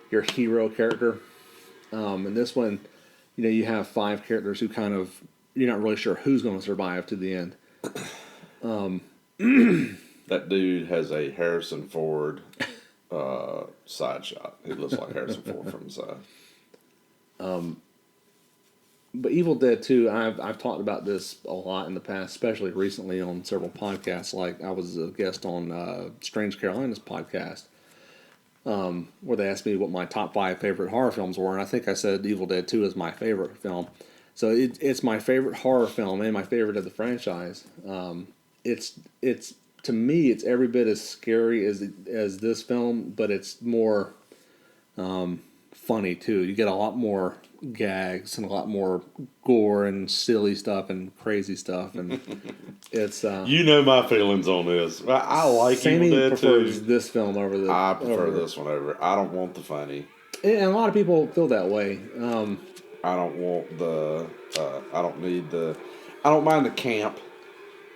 hero character. In this one, you have 5 characters who kind of, you're not really sure who's going to survive to the end. That dude has a Harrison Ford side shot. It looks like Harrison Ford from the side. But Evil Dead 2, I've talked about this a lot in the past, especially recently on several podcasts. Like I was a guest on Strange Carolina's podcast. where they asked me what my top 5 favorite horror films were, and I think I said Evil Dead 2 is my favorite film. So it's my favorite horror film and my favorite of the franchise. It's to me it's every bit as scary as this film, but it's more funny too. You get a lot more gags and a lot more gore and silly stuff and crazy stuff, and it's You know my feelings on this. I like Sammie Evil Dead prefers 2. this film over the. I prefer over, this one over. I don't want the funny. and a lot of people feel that way. I don't want the. I don't need the. I don't mind the camp.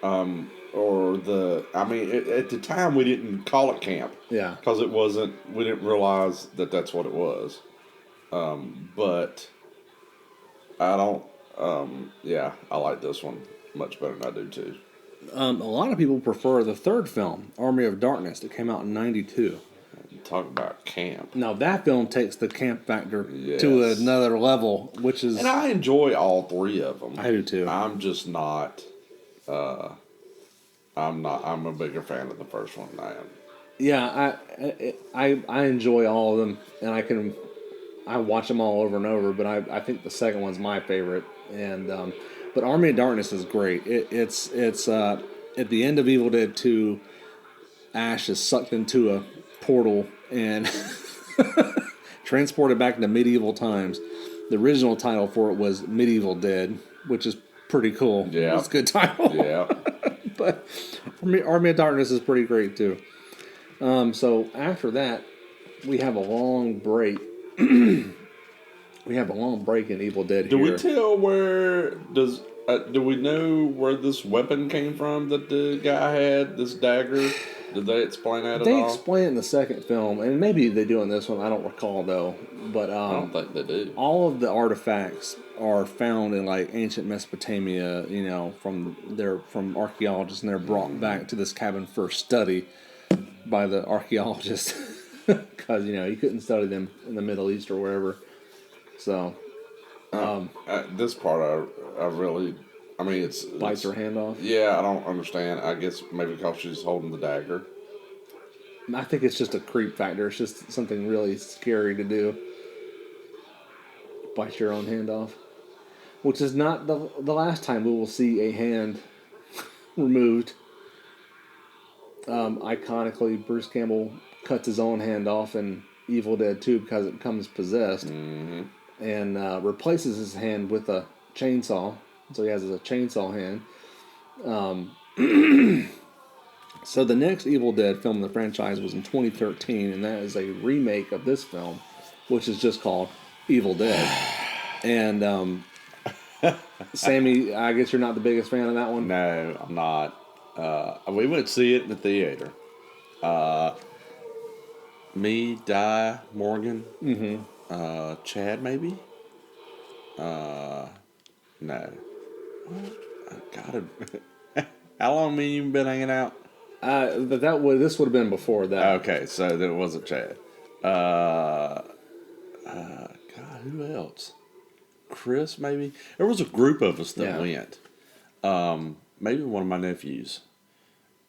Or the. I mean, at the time we didn't call it camp. Yeah. Because it wasn't. We didn't realize that that's what it was. But I don't. Yeah, I like this one much better than I do too. A lot of people prefer the third film, Army of Darkness, that came out in '92. Talk about camp. Now that film takes the camp factor to Yes. another level, which is And I enjoy all 3 of them. I do too. I'm just not. I'm not. I'm a bigger fan of the first one than I am. Yeah, I enjoy all of them, and I watch them all over and over. But I think the second one's my favorite, and but Army of Darkness is great. It's at the end of Evil Dead 2, Ash is sucked into a portal and transported back into medieval times. The original title for it was Medieval Dead, which is pretty cool. Yeah. It's a good title. Yeah. But Army of Darkness is pretty great too. So after that, we have a long break. We have a long break in Evil Dead Do here. we tell where does? Do we know where this weapon came from that the guy had? This dagger. Did they explain that at They all? explain it in the second film, and maybe they do in this one. I don't recall though. But I don't think they do. all of the artifacts are found in like ancient Mesopotamia. From archaeologists, and they're brought back to this cabin for study by the archaeologists because you couldn't study them in the Middle East or wherever. So This part, I really. I mean, it's bites her hand off. Yeah, I don't understand. I guess maybe because she's holding the dagger. I think it's just a creep factor. It's just something really scary to do. Bite your own hand off. Which is not the last time we will see a hand removed. Iconically, Bruce Campbell cuts his own hand off in Evil Dead 2 because it becomes possessed. Mm-hmm. And replaces his hand with a chainsaw. So he has a chainsaw hand. So the next Evil Dead film in the franchise was in 2013, and that is a remake of this film, which is just called Evil Dead. And Sammie, I guess you're not the biggest fan of that one? No, I'm not. We went to see it in the theater. Me, Di, Morgan, Chad, maybe. No. God, how long me and you been hanging out? But this would have been before that. Okay, so then it wasn't Chad. God, who else? Chris, maybe. There was a group of us that went. Maybe one of my nephews.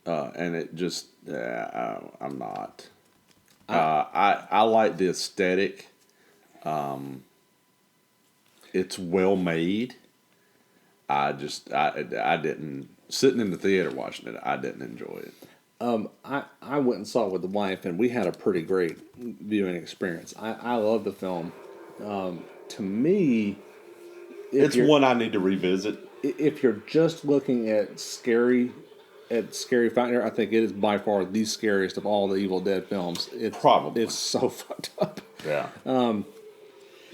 And it just, I'm not. I like the aesthetic. It's well made. I didn't, sitting in the theater watching it, I didn't enjoy it. I went and saw it with the wife, and we had a pretty great viewing experience. I love the film. To me, It's one I need to revisit. If you're just looking at scary factor, I think it is by far the scariest of all the Evil Dead films. Probably. It's so fucked up. Yeah.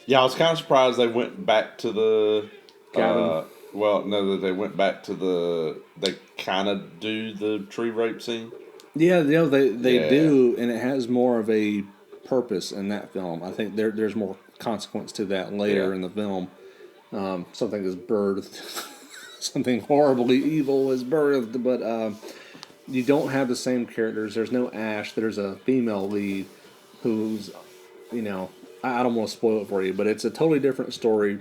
Yeah, I was kind of surprised they went back to the Cabin. that they went back to they kind of do the tree rape scene. Yeah, they do, and it has more of a purpose in that film. I think there's more consequence to that later in the film. Something is birthed, something horribly evil is birthed, but you don't have the same characters. There's no Ash. There's a female lead who's, I don't want to spoil it for you, but it's a totally different story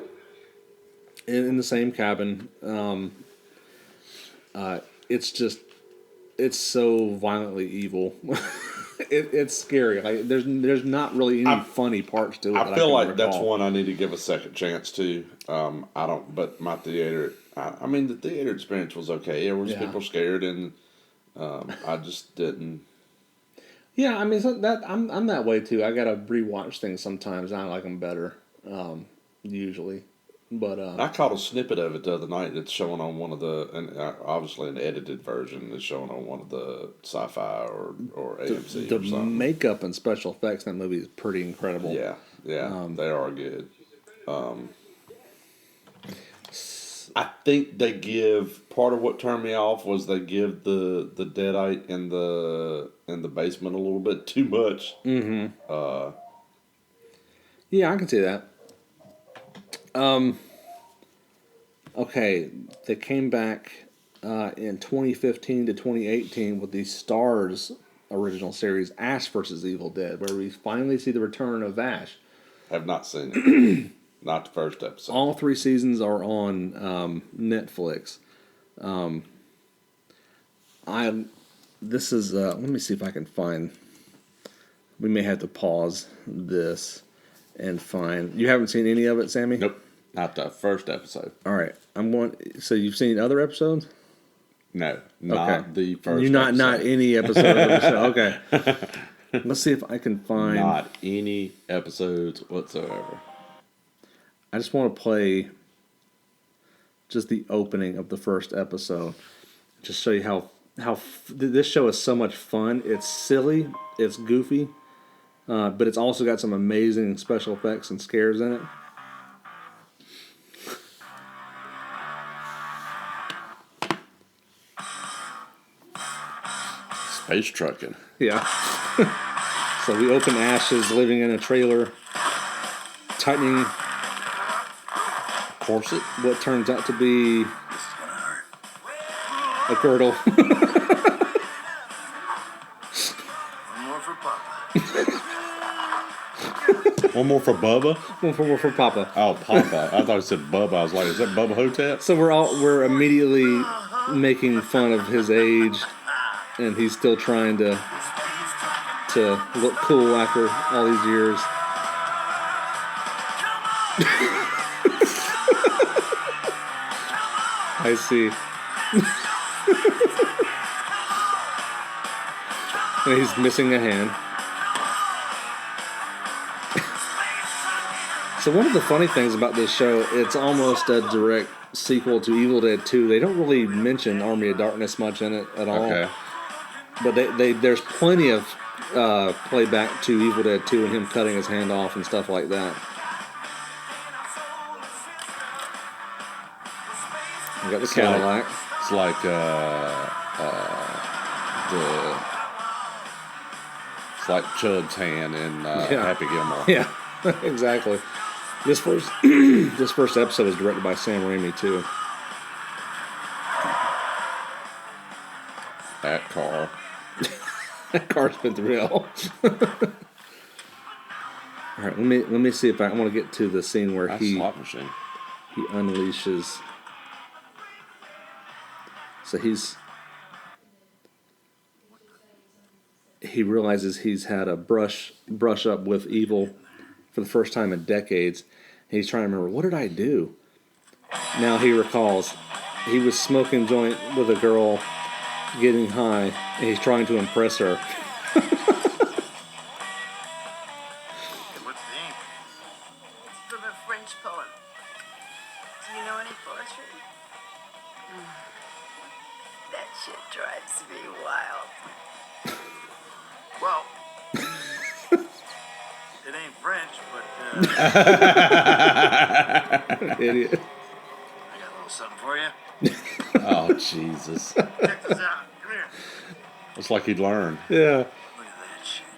in the same cabin. It's so violently evil. It's scary. Like there's not really any funny parts to it. I that feel can like that's recall. one I need to give a second chance to. I don't, but my theater. I mean, the theater experience was okay. There was Yeah. people scared, and I just didn't. Yeah, I mean so that I'm that way too. I gotta rewatch things sometimes. And I like them better, usually. But I caught a snippet of it the other night. It's showing on one of the, and obviously an edited version is showing on one of the Sci-Fi or AMC the or something. makeup and special effects in that movie is pretty incredible. Yeah, yeah, they are good. I think they give part of what turned me off was they give the deadite in the basement a little bit too much. Yeah, I can see that. Okay, they came back in 2015 to 2018 with the Stars original series Ash versus Evil Dead, where we finally see the return of Ash. Have not seen it. Not the first episode. All 3 seasons are on Netflix. I this is let me see if I can find. We may have to pause this and find. You haven't seen any of it, Sammy? Nope, not the first episode. All right, I'm going. So you've seen other episodes? No, not the first. You not episode. any episode of the show. Okay. Let's see if I can find. Not any episodes whatsoever. I just want to play just the opening of the first episode. Just show you how this show is so much fun. It's silly, it's goofy, but it's also got some amazing special effects and scares in it. Space trucking. Yeah. So we open Ash's living in a trailer, tightening Corset. what turns out to be a girdle. One more for Papa. One more for Bubba. One for Papa. Oh, Papa. I thought it said Bubba. I was like, is that Bubba Hotep? So we're immediately making fun of his age, and he's still trying to look cool after all these years. I see. And he's missing a hand. So one of the funny things about this show, it's almost a direct sequel to Evil Dead 2. They don't really mention Army of Darkness much in it at all. Okay. But there's plenty of playback to Evil Dead 2 and him cutting his hand off and stuff like that. We got the Cadillac. It's like it's like Chubb's hand in Happy Gilmore. Yeah, exactly. This first episode is directed by Sam Raimi too. That car. That car's been through hell. All right, let me see if I want to get to the scene where That's he slot machine. unleashes. So he realizes he's had a brush up with evil for the first time in decades. And he's trying to remember, what did I do? Now he recalls he was smoking joint with a girl, getting high, and he's trying to impress her. Hey, what's the ink? It's from a French poem. Do you know any poetry? That shit drives me wild. Well, it ain't French, but Idiot. I got a little something for you. Oh, Jesus. Check this out. Come here. It's like he'd learn. Yeah. Look at that shit.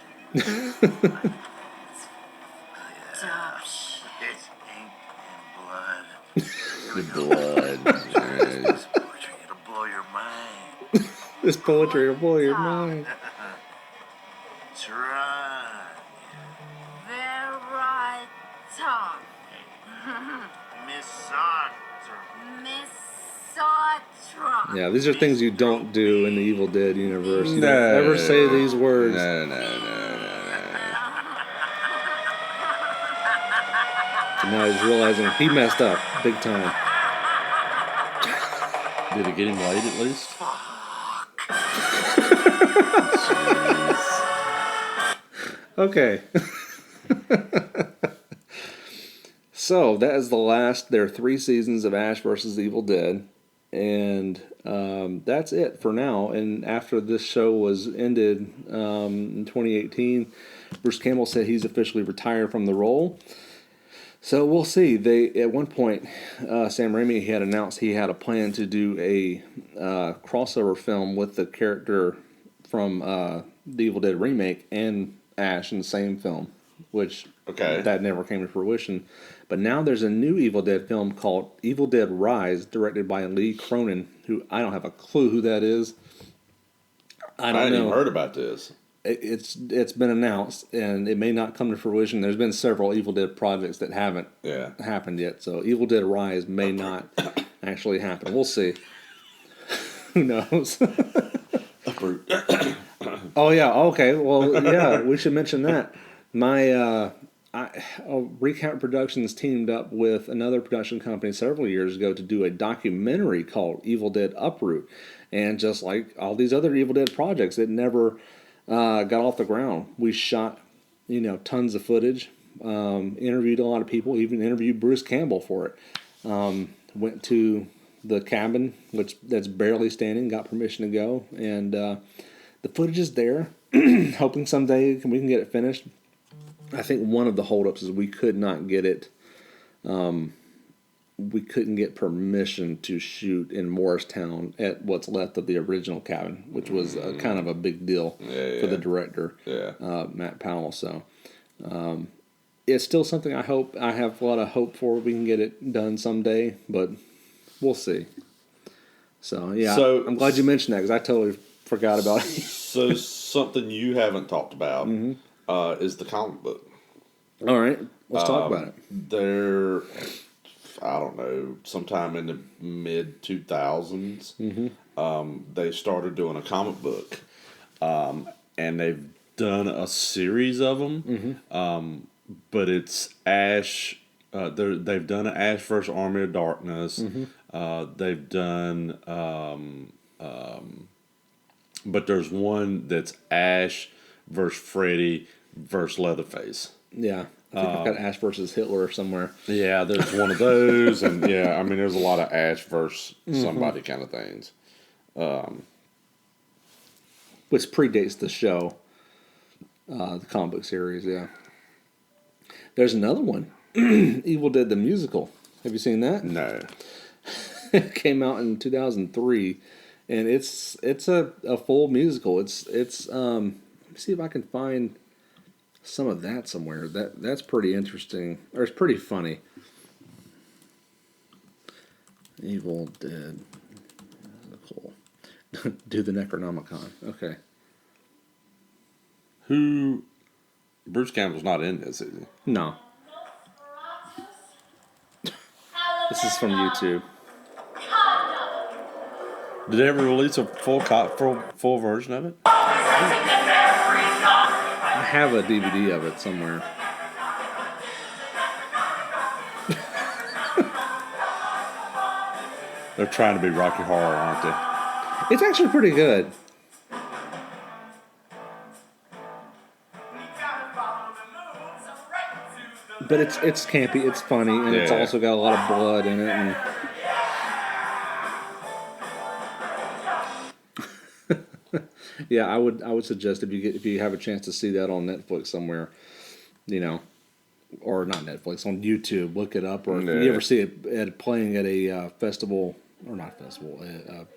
Oh, shit. It's ink and blood. The blood. This poetry, it'll blow your mind. This poetry will blow your mind. That's right. Very right tongue. Miss Son. Miss saw Trump. Yeah, these are things you don't do in the Evil Dead universe. You No. don't ever say these words. No. And now he's realizing he messed up big time. Did it get him laid at least? Okay. So that is the last. There are 3 seasons of Ash versus Evil Dead, and that's it for now. And after this show was ended in 2018, Bruce Campbell said he's officially retired from the role. So we'll see. They at one point, Sam Raimi had announced he had a plan to do a crossover film with the character from the Evil Dead remake and Ash in the same film, which that never came to fruition. But now there's a new Evil Dead film called Evil Dead Rise, directed by Lee Cronin, who I don't have a clue who that is. I hadn't even heard about this. It's been announced, and it may not come to fruition. There's been several Evil Dead projects that haven't happened yet, so Evil Dead Rise may not actually happen. We'll see. Who knows? Oh yeah. Okay. Well, yeah. We should mention that. Recount Productions teamed up with another production company several years ago to do a documentary called Evil Dead Uproot, and just like all these other Evil Dead projects, it never got off the ground. We shot, tons of footage, interviewed a lot of people, even interviewed Bruce Campbell for it. Went to the cabin, that's barely standing, got permission to go, and the footage is there. Hoping someday we can get it finished. I think one of the holdups is we could not get it. We couldn't get permission to shoot in Morristown at what's left of the original cabin, which was kind of a big deal for the director, Matt Powell. So it's still something I have a lot of hope for. We can get it done someday, but we'll see. So yeah, I'm glad you mentioned that because I totally forgot about it. So something you haven't talked about is the comic book. All right, let's talk about it. They're, I don't know, sometime in the mid 2000s, they started doing a comic book, and they've done a series of them. But it's Ash. They've done an Ash vs. Army of Darkness. They've done, but there's one that's Ash versus Freddy versus Leatherface. Yeah, I think I've got Ash versus Hitler somewhere. Yeah, there's one of those, and there's a lot of Ash versus somebody kind of things. Which predates the show, the comic book series, yeah. There's another one, Evil Dead the Musical. Have you seen that? No. It came out in 2003, and it's a full musical. It's let me see if I can find some of that somewhere. That's pretty interesting, or it's pretty funny. Evil Dead musical. Do the Necronomicon. Okay. Bruce Campbell's not in this, is he? No. This is from YouTube. Did they ever release a full version of it? I have a DVD of it somewhere. They're trying to be Rocky Horror, aren't they? It's actually pretty good. But it's campy, it's funny, and it's also got a lot of blood in it. And yeah, I would suggest if you have a chance to see that on Netflix somewhere, or not Netflix, on YouTube, look it up, or if you ever see it playing at a festival, or not festival,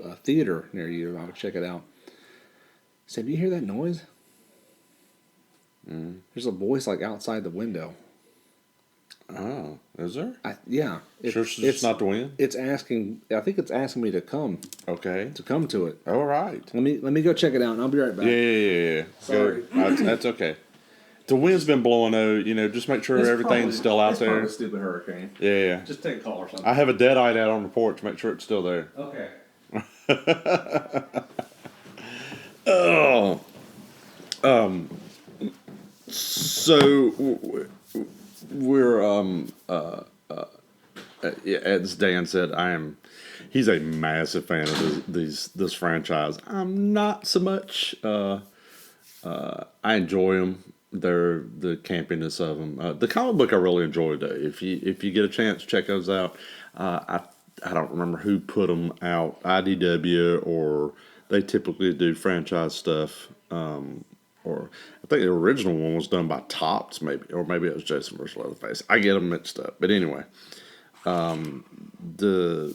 a theater near you, I would check it out. Say, do you hear that noise? There's a voice like outside the window. Oh, is there? Yeah. It's not the wind? I think it's asking me to come. Okay. To come to it. All right. Let me go check it out, and I'll be right back. Yeah. Sorry. That's okay. The wind's been blowing though. Just make sure everything's still out there. A stupid hurricane. Yeah. Just take a call or something. I have a deadite out on the porch. Make sure it's still there. Okay. Oh. So we're as Dan said, he's a massive fan of this franchise. I'm not so much. I enjoy them. The campiness of them. The comic book I really enjoyed. If you get a chance, check those out. I don't remember who put them out. IDW, or they typically do franchise stuff. Or I think the original one was done by Topps, maybe, or maybe it was Jason vs. Leatherface. I get them mixed up, but anyway, the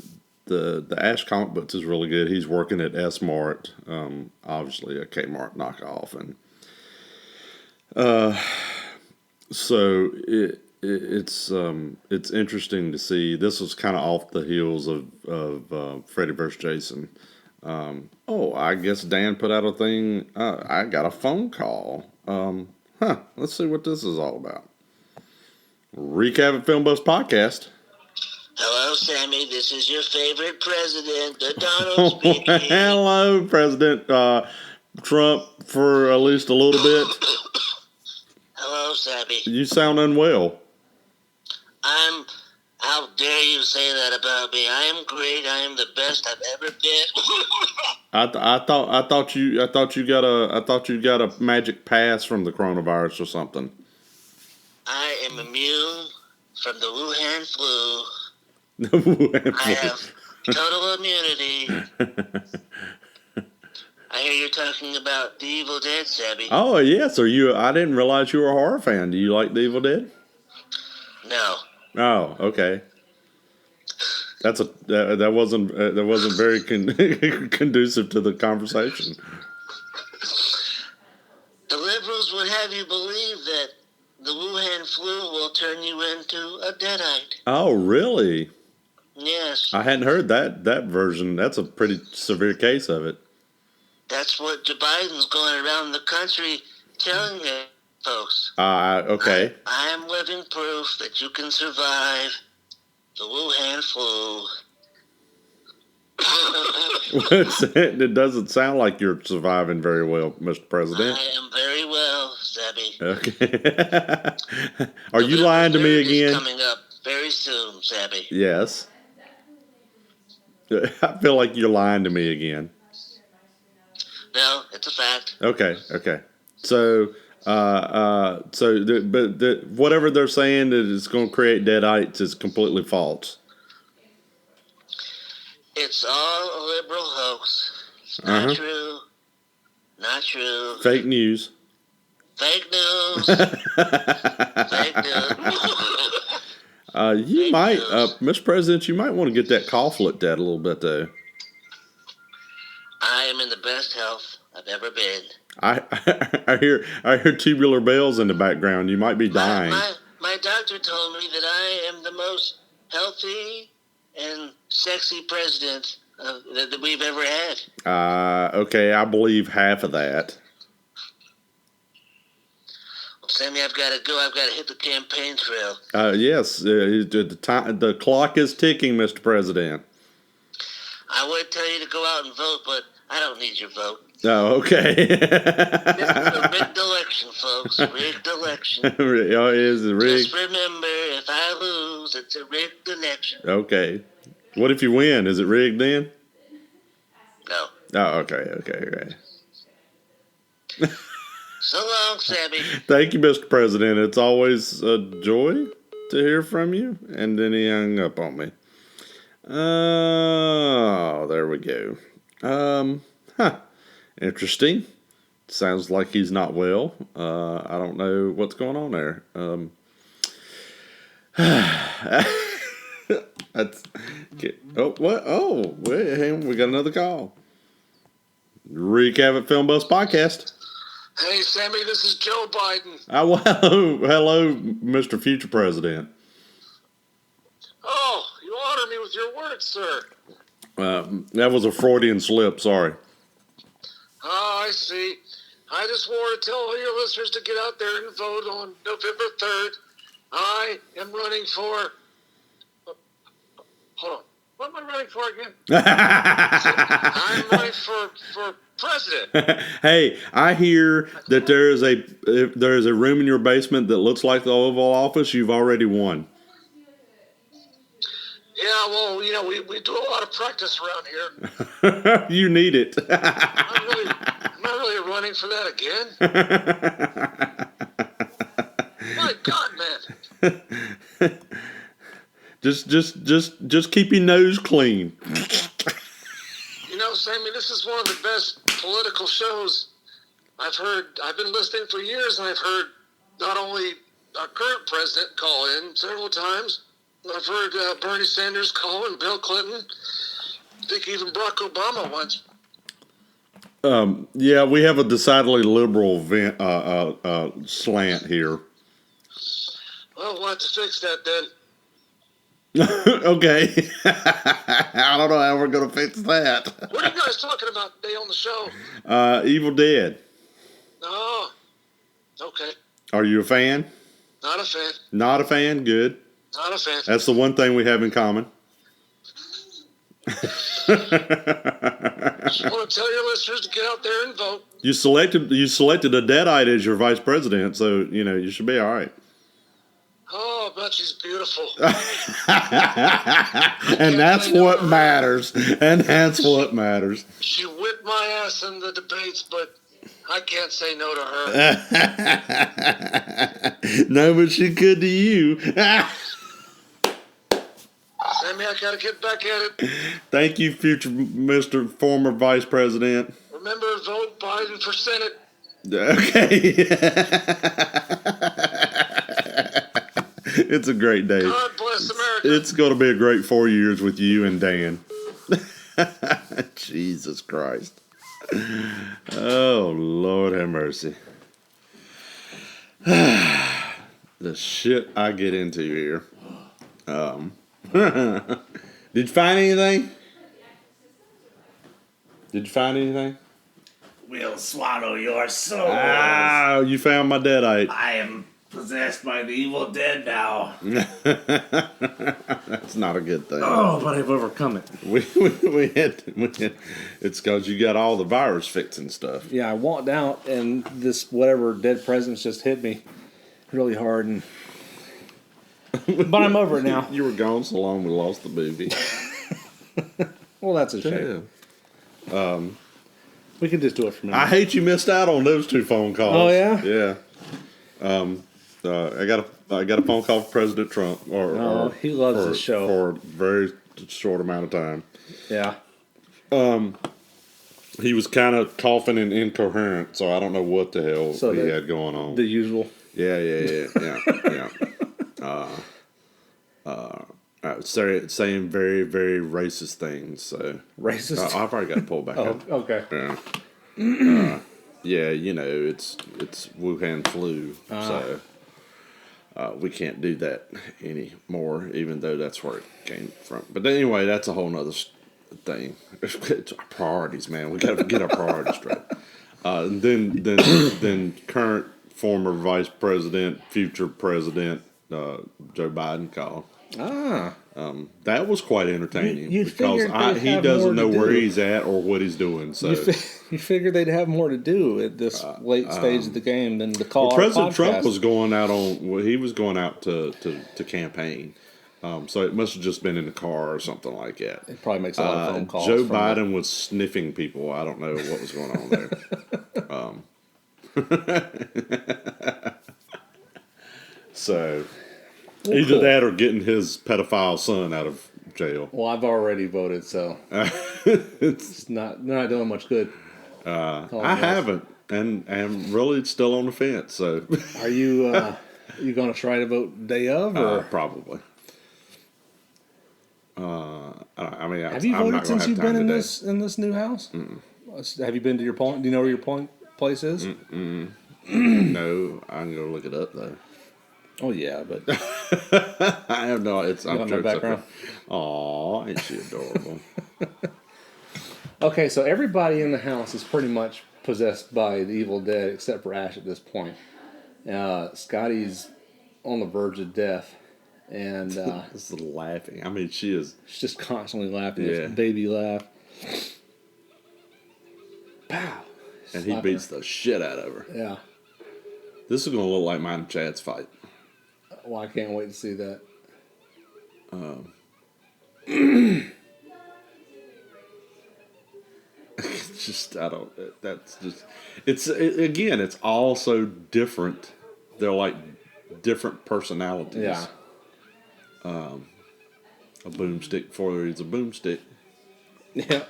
Ash comic books is really good. He's working at S Mart, obviously a Kmart knockoff, and so it's interesting to see. This was kind of off the heels of Freddy vs. Jason. I guess Dan put out a thing. I got a phone call. Let's see what this is all about. Recap at Film Buzz Podcast. Hello, Sammie. This is your favorite president, the Donald speaking. Hello, President Trump, for at least a little bit. Hello, Sammie. You sound unwell. How dare you say that about me? I am great. I am the best I've ever been. I thought you got a magic pass from the coronavirus or something. I am immune from the Wuhan flu. I have total immunity. I hear you're talking about The Evil Dead, Sammie. Oh yes, I didn't realize you were a horror fan. Do you like The Evil Dead? No. Oh, okay. That wasn't very conducive to the conversation. The liberals would have you believe that the Wuhan flu will turn you into a deadite. Oh, really? Yes. I hadn't heard that version. That's a pretty severe case of it. That's what Joe Biden's going around the country telling you, folks. Okay. I am living proof that you can survive the Wuhan flu. It doesn't sound like you're surviving very well, Mr. President. I am very well, Sammie. Okay. Are you lying to me again? Is coming up very soon, Sammie. Yes. I feel like you're lying to me again. No, it's a fact. Okay. So, whatever they're saying that it's going to create deadites is completely false. It's all a liberal hoax. It's not true. Not true. Fake news. Fake news. Fake news. You might, Mr. President, you might want to get that cough looked at a little bit, though. I am in the best health I've ever been. I hear tubular bells in the background. You might be dying. My doctor told me that I am the most healthy and sexy president that we've ever had. Okay, I believe half of that. Well, Sammie, I've got to go. I've got to hit the campaign trail. Yes, the clock is ticking, Mr. President. I would tell you to go out and vote, but I don't need your vote. Oh, okay. This is a rigged election, folks. Rigged election. Oh, it is a rigged. Just remember, if I lose, it's a rigged election. Okay. What if you win? Is it rigged then? No. Oh, okay. So long, Sammie. Thank you, Mr. President. It's always a joy to hear from you. And then he hung up on me. Oh, there we go. Interesting. Sounds like he's not well. I don't know what's going on there. That's what? Oh, wait, hang on, we got another call. Recap at Film Buzz Podcast. Hey, Sammie, this is Joe Biden. Oh, hello, Mr. Future President. Oh, you honor me with your words, sir. That was a Freudian slip. Sorry. Oh, I see. I just want to tell all your listeners to get out there and vote on November 3rd. I am running for... Hold on. What am I running for again? I'm running for president. Hey, I hear that if there is a room in your basement that looks like the Oval Office. You've already won. Yeah, well, we do a lot of practice around here. You need it. Am I really running for that again? My God, man. Just keep your nose clean. Sammie, this is one of the best political shows I've heard. I've been listening for years, and I've heard not only our current president call in several times, I've heard Bernie Sanders call in, Bill Clinton. I think even Barack Obama once. Yeah, we have a decidedly liberal slant here. Well, we'll have to fix that then. Okay. I don't know how we're going to fix that. What are you guys talking about today on the show? Evil Dead. Oh, okay. Are you a fan? Not a fan. Not a fan? Good. Not a fan. That's the one thing we have in common. Just want to tell your listeners to get out there and vote. You selected a Deadite as your vice president, so you should be all right. Oh, I bet she's beautiful. And that's what matters. And that's what matters. She whipped my ass in the debates, but I can't say no to her. No, but she could to you. Sammy, I gotta get back at it. Thank you, future Mr. Former Vice President. Remember, vote Biden for Senate. Okay. It's a great day. God bless America. It's going to be a great 4 years with you and Dan. Jesus Christ. Oh, Lord have mercy. The shit I get into here. Did you find anything? Will swallow your soul. Ah, you found my deadite. I am possessed by the evil dead now. That's not a good thing. Oh, but I've overcome it. We had it's because you got all the virus fixing stuff. Yeah, I walked out and this whatever dead presence just hit me really hard, and but I'm over it now. You were gone so long we lost the movie. Well, that's a shame. Yeah. We can just do it from now. I hate you missed out on those 2 phone calls. Oh yeah? Yeah. I got a phone call from President Trump. He loves this show for a very short amount of time. Yeah. He was kind of coughing and incoherent, so I don't know what the hell he had going on. The usual. Yeah. Saying very, very racist things. So Racist? I've already got to pull back up. Okay. Yeah. Yeah, it's Wuhan flu, so we can't do that anymore, even though that's where it came from. But anyway, that's a whole nother thing. It's our priorities, man. We got to get our priorities straight. And then current former vice president, future president, Joe Biden called. That was quite entertaining because he doesn't know where he's at or what he's doing. So you figured they'd have more to do at this late stage of the game than to call. Well, President Trump was going out he was going out to campaign. So it must have just been in the car or something like that. It probably makes a lot of phone calls. Joe Biden was sniffing people. I don't know what was going on there. So. Well, either cool. that or getting his pedophile son out of jail. Well, I've already voted, so it's not. They're not doing much good. I haven't, and really it's still on the fence. So, are you going to try to vote day of, or probably? I mean, have you voted since you've been in this new house? Have you been to your polling? Do you know where your polling place is? No, I can go look it up though. Oh yeah, but I have no. I'm no sure background. Aw, ain't she adorable? Okay, so everybody in the house is pretty much possessed by the Evil Dead, except for Ash at this point. Scotty's on the verge of death, and This is laughing. I mean, she is. she's just constantly laughing. Yeah. This baby laugh. Pow! And he Slap beats her. the shit out of her. Yeah. This is going to look like mine and Chad's fight. Well, I can't wait to see that. It's just, I don't, that's just, again, it's all so different. They're like different personalities. Yeah. A boomstick for is a boomstick. Yeah.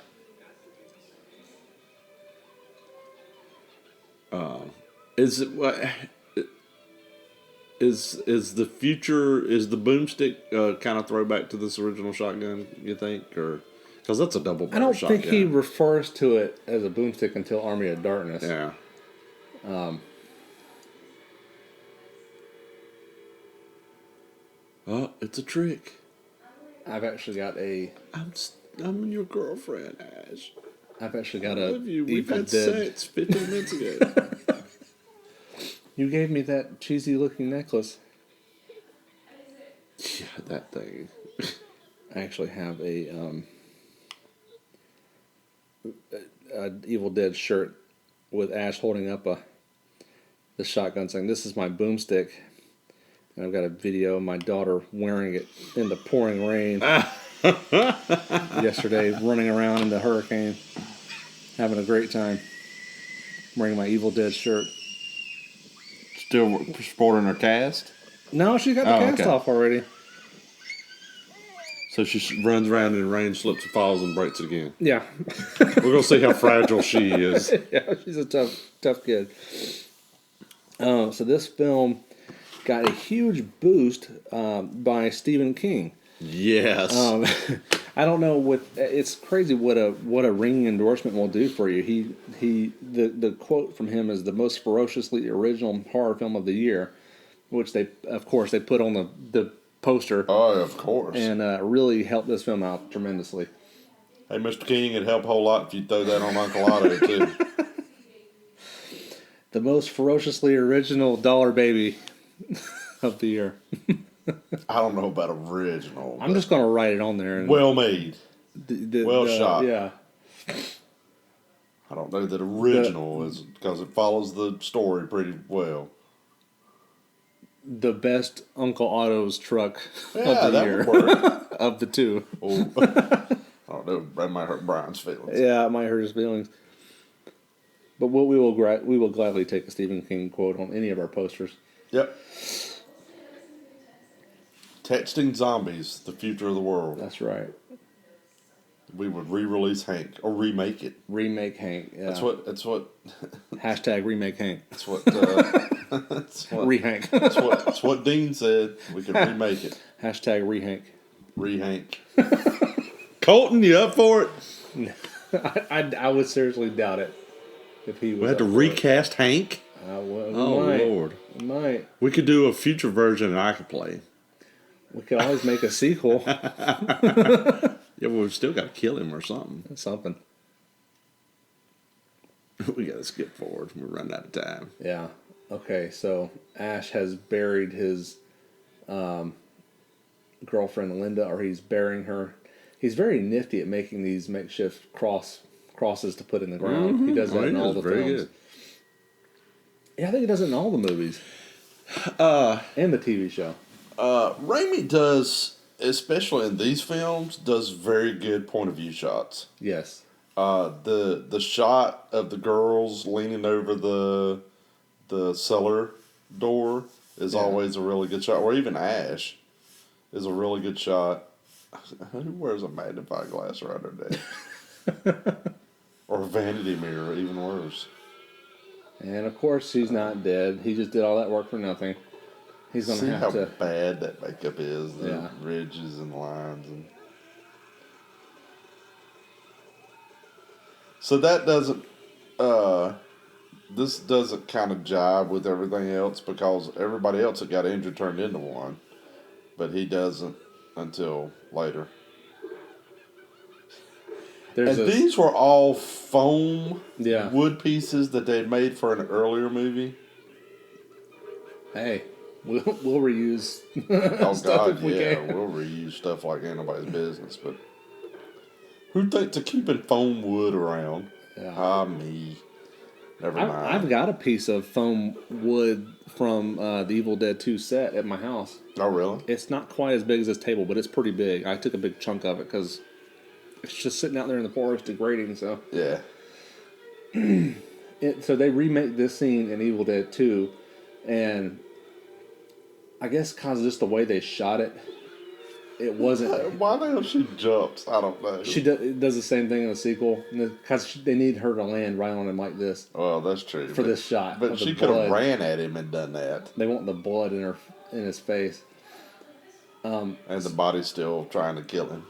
Is it what? Is the future, is the boomstick kind of throwback to this original shotgun, you think? Or because that's a double I barrel don't shotgun. think he refers to it as a boomstick until Army of Darkness. Yeah. Oh, it's a trick. I've actually got a I'm your girlfriend, Ash. I've actually got I a love you. We've Evil had Dead. sex 15 minutes ago. You gave me that cheesy looking necklace. Yeah, that thing. I actually have a Evil Dead shirt with Ash holding up the shotgun saying, "This is my boomstick." And I've got a video of my daughter wearing it in the pouring rain yesterday, running around in the hurricane, having a great time, wearing my Evil Dead shirt. Still sporting her cast? No, she got the cast okay. off already. So she runs around in the rain, slips and falls, and breaks it again. Yeah. We're going to see how fragile she is. Yeah, she's a tough kid. So this film got a huge boost by Stephen King. Yes. I don't know it's crazy what a ringing endorsement will do for you. The quote from him is the most ferociously original horror film of the year, which they put on the poster. Oh, of course. And really helped this film out tremendously. Hey, Mr. King, it'd help a whole lot if you throw that on Uncle Otto, too. The most ferociously original dollar baby of the year. I don't know about original. I'm just going to write it on there. And well made. Well shot. Yeah. I don't know that original is because it follows the story pretty well. The best Uncle Otto's truck Yeah, of the that year. would work. Of the two. Oh, I don't know. That might hurt Brian's feelings. Yeah, it might hurt his feelings. But we will gladly take a Stephen King quote on any of our posters. Yep. Texting zombies, the future of the world. That's right. We would re-release Hank or remake it. Remake Hank. Yeah. That's what. Hashtag remake Hank. That's what. That's what. Re-Hank. That's what Dean said. We could remake it. Hashtag re-Hank. Re-Hank. Colton, you up for it? I would seriously doubt it if he was. We had to up for it. recast Hank. We Oh might. Lord. We might. We could do a future version and I could play. We could always make a sequel. Yeah, but we've still got to kill him or something. Something. We got to skip forward. We're running out of time. Yeah. Okay, so Ash has buried his girlfriend Linda, or he's burying her. He's very nifty at making these makeshift crosses to put in the ground. Mm-hmm. He does that in all the very films. good. Yeah, I think he does it in all the movies. And the TV show. Raimi does, especially in these films, does very good point of view shots. Yes. The shot of the girls leaning over the cellar door is always a really good shot. Or even Ash is a really good shot. Who wears a magnifying glass around their neck? Or a vanity mirror, even worse. And of course, he's not dead. He just did all that work for nothing. He's going See to how have to. bad that makeup is, the Yeah. ridges and lines. And so that doesn't, this doesn't kind of jive with everything else because everybody else that got injured turned into one, but he doesn't until later. There's And a, these were all foam Yeah. wood pieces that they made for an earlier movie. hey, we'll reuse Oh stuff God, if we yeah, can. we'll reuse stuff like anybody's business. But who thinks of keeping foam wood around? Yeah. Me. Never mind. I've got a piece of foam wood from the Evil Dead 2 set at my house. Oh really? It's not quite as big as this table, but it's pretty big. I took a big chunk of it because it's just sitting out there in the forest degrading. So, Yeah. so they remake this scene in Evil Dead 2, and I guess because of just the way they shot it, it wasn't. Why the hell she jumps? I don't know. She does the same thing in the sequel because they need her to land right on him like this. Well, that's true. For this shot But of the she could have blood. ran at him and done that. They want the blood in his face. And the body's still trying to kill him.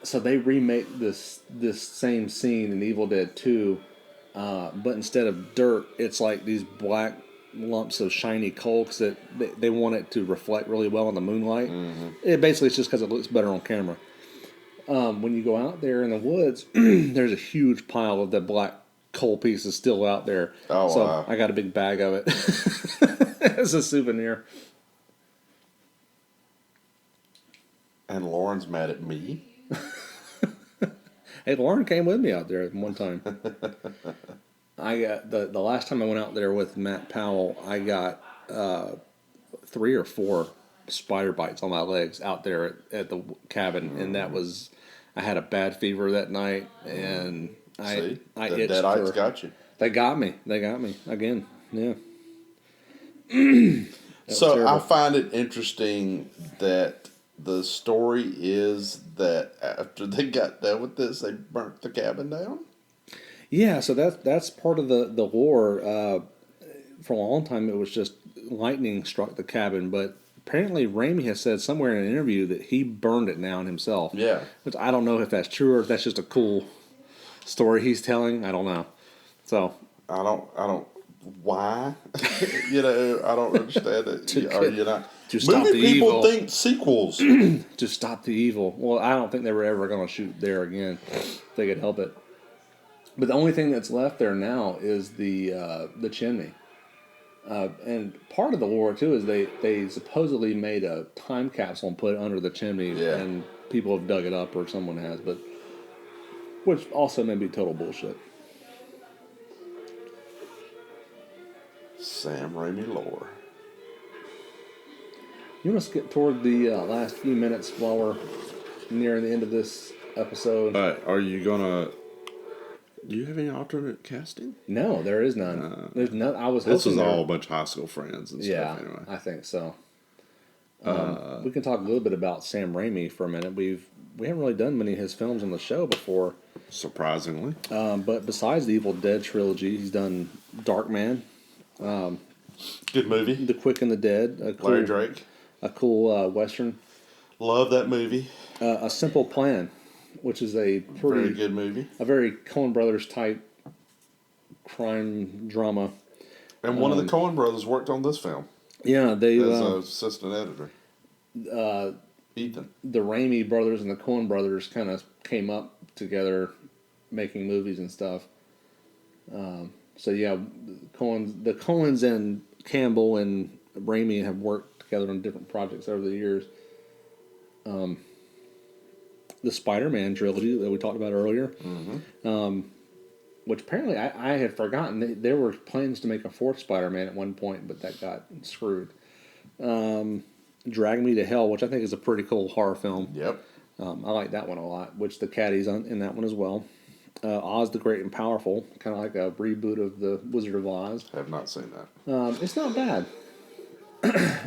So they remake this same scene in Evil Dead 2, but instead of dirt, it's like these black lumps of shiny coal that they want it to reflect really well in the moonlight. Mm-hmm. It basically it's just because it looks better on camera. When you go out there in the woods, there's a huge pile of the black coal pieces still out there. Oh, so wow. I got a big bag of it as a souvenir. And Lauren's mad at me. Hey, Lauren came with me out there one time. I got the last time I went out there with Matt Powell, I got 3 or 4 spider bites on my legs out there at the cabin, and that was I had a bad fever that night, and I See? I The itched deadites for- got you. They got me again. Yeah. So terrible. I find it interesting that the story is that after they got done with this, they burnt the cabin down. Yeah, so that's part of the lore. For a long time, it was just lightning struck the cabin, but apparently Raimi has said somewhere in an interview that he burned it down himself. Yeah. Which I don't know if that's true or if that's just a cool story he's telling. I don't know. So I don't. Why? I don't understand it. Are you not? to stop Movie the people evil. think sequels. To stop the evil. Well, I don't think they were ever going to shoot there again if they could help it. But the only thing that's left there now is the chimney. And part of the lore too is they supposedly made a time capsule and put it under the chimney, Yeah. and people have dug it up or someone has, but which also may be total bullshit. Sam Raimi lore. You want to skip toward the last few minutes while we're nearing the end of this episode? Are you gonna? Do you have any alternate casting? No, there is none. There's none. I was This hoping was there- all a bunch of high school friends and Yeah, stuff. Anyway, I think so. We can talk a little bit about Sam Raimi for a minute. We haven't really done many of his films on the show before, surprisingly, but besides the Evil Dead trilogy, he's done Darkman, good movie. The Quick and the Dead, Larry Drake. a cool western, Love that movie. A Simple Plan, which is a pretty Very good movie. a very Coen Brothers type crime drama. And one of the Coen brothers worked on this film Yeah, they as an assistant editor. Ethan. the Raimi brothers and the Coen brothers kind of came up together making movies and stuff. So yeah, the Coens and Campbell and Raimi have worked together on different projects over the years. The Spider-Man trilogy that we talked about earlier, which apparently I had forgotten. There were plans to make a 4th Spider-Man at one point, but that got screwed. Drag Me to Hell, which I think is a pretty cool horror film. Yep. I like that one a lot, which the Caddy's in that one as well. Oz the Great and Powerful, kind of like a reboot of the Wizard of Oz. Have not seen that. It's not bad.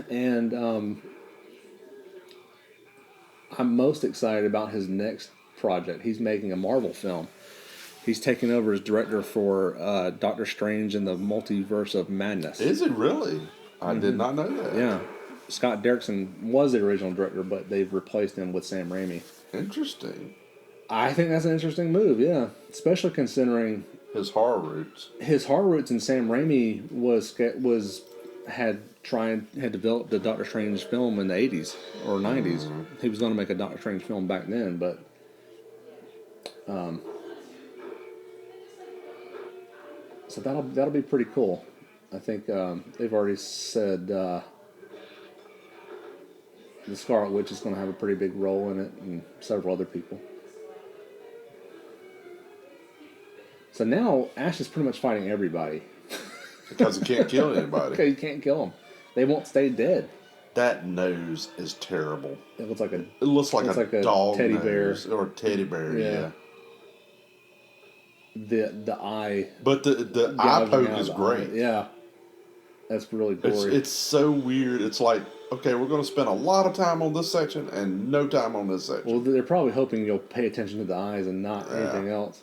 And I'm most excited about his next project. He's making a Marvel film. He's taking over as director for Doctor Strange and the Multiverse of Madness. Is it really? I did not know that. Yeah. Scott Derrickson was the original director, but they've replaced him with Sam Raimi. Interesting. I think that's an interesting move, yeah. Especially considering His horror roots. his horror roots in Sam Raimi had developed the Doctor Strange film in the 80s or 90s. He was going to make a Doctor Strange film back then, but So that'll be pretty cool. I think they've already said the Scarlet Witch is going to have a pretty big role in it, and several other people. So now Ash is pretty much fighting everybody. Because he can't kill anybody. Okay, you can't kill them. They won't stay dead. That nose is terrible. It looks like It looks like a dog teddy nose bear. or a teddy bear. Yeah. The eye. But the eye gouging poke out is the great. eye. Yeah, that's really gory. It's so weird. It's like, okay, we're going to spend a lot of time on this section and no time on this section. Well, they're probably hoping you'll pay attention to the eyes and not anything else.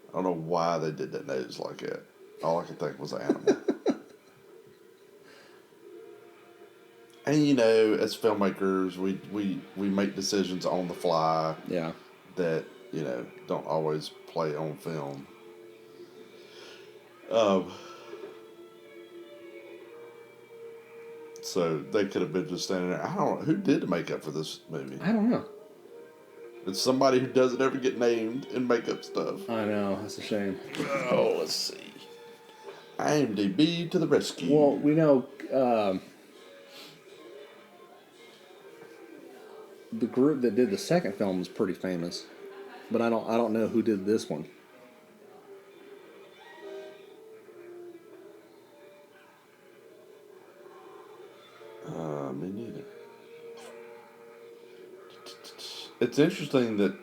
I don't know why they did that nose like that. All I could think was animal. And you know, as filmmakers, we make decisions on the fly. Yeah. That, you know, don't always play on film. So they could have been just standing there. I don't know who did the makeup for this movie. I don't know. It's somebody who doesn't ever get named in makeup stuff. I know, that's a shame. Oh, let's see. IMDb to the rescue. Well, we know the group that did the second film is pretty famous, but I don't know who did this one. Me neither. It's interesting that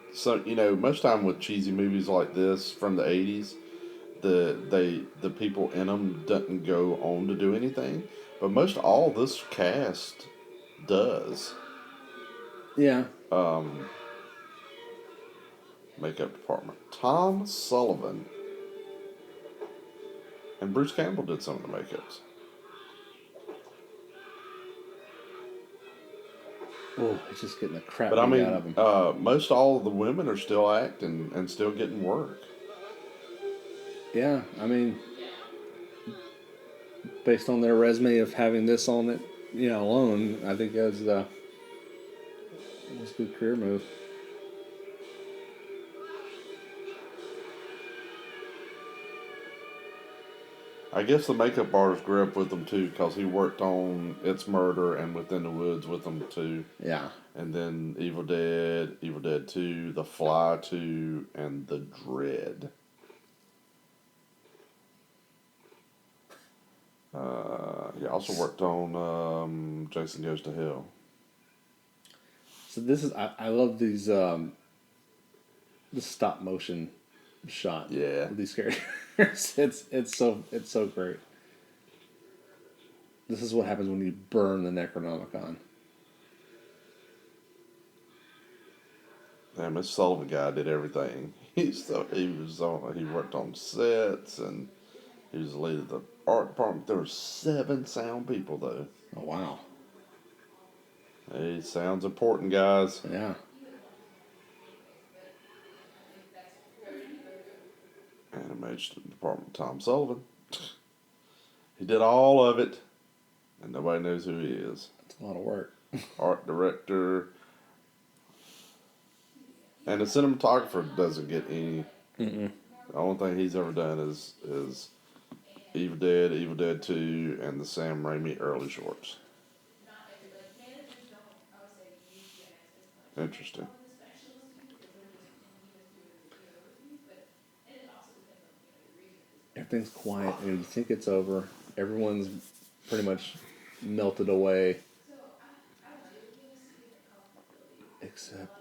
most time with cheesy movies like this from the 80s, the people in them doesn't go on to do anything, but most all this cast does. Yeah. Makeup department. Tom Sullivan and Bruce Campbell did some of the makeups. Oh, it's just getting the crap But I beat mean, out of them. most all of the women are still acting and still getting work. Yeah, I mean, based on their resume of having this on it, alone, I think that's a good career move. I guess the makeup artist grew up with them too, because he worked on It's Murder and Within the Woods with them too. Yeah. And then Evil Dead 2, The Fly 2, and The Dread. He also worked on Jason Goes to Hell. So this is I love these the stop motion shot. Yeah. Of these characters. it's so great. This is what happens when you burn the Necronomicon. Damn, this Sullivan guy did everything. He worked on sets, and he was the lead of the art department. There were 7 sound people though. Oh wow. Hey, sound's important, guys. Yeah. Animation department, Tom Sullivan. He did all of it, and nobody knows who he is. It's a lot of work. Art director. And the cinematographer doesn't get any. Mm-mm. The only thing he's ever done is Evil Dead 2, and the Sam Raimi early shorts. Interesting. Everything's quiet, and you think it's over. Everyone's pretty much melted away. Except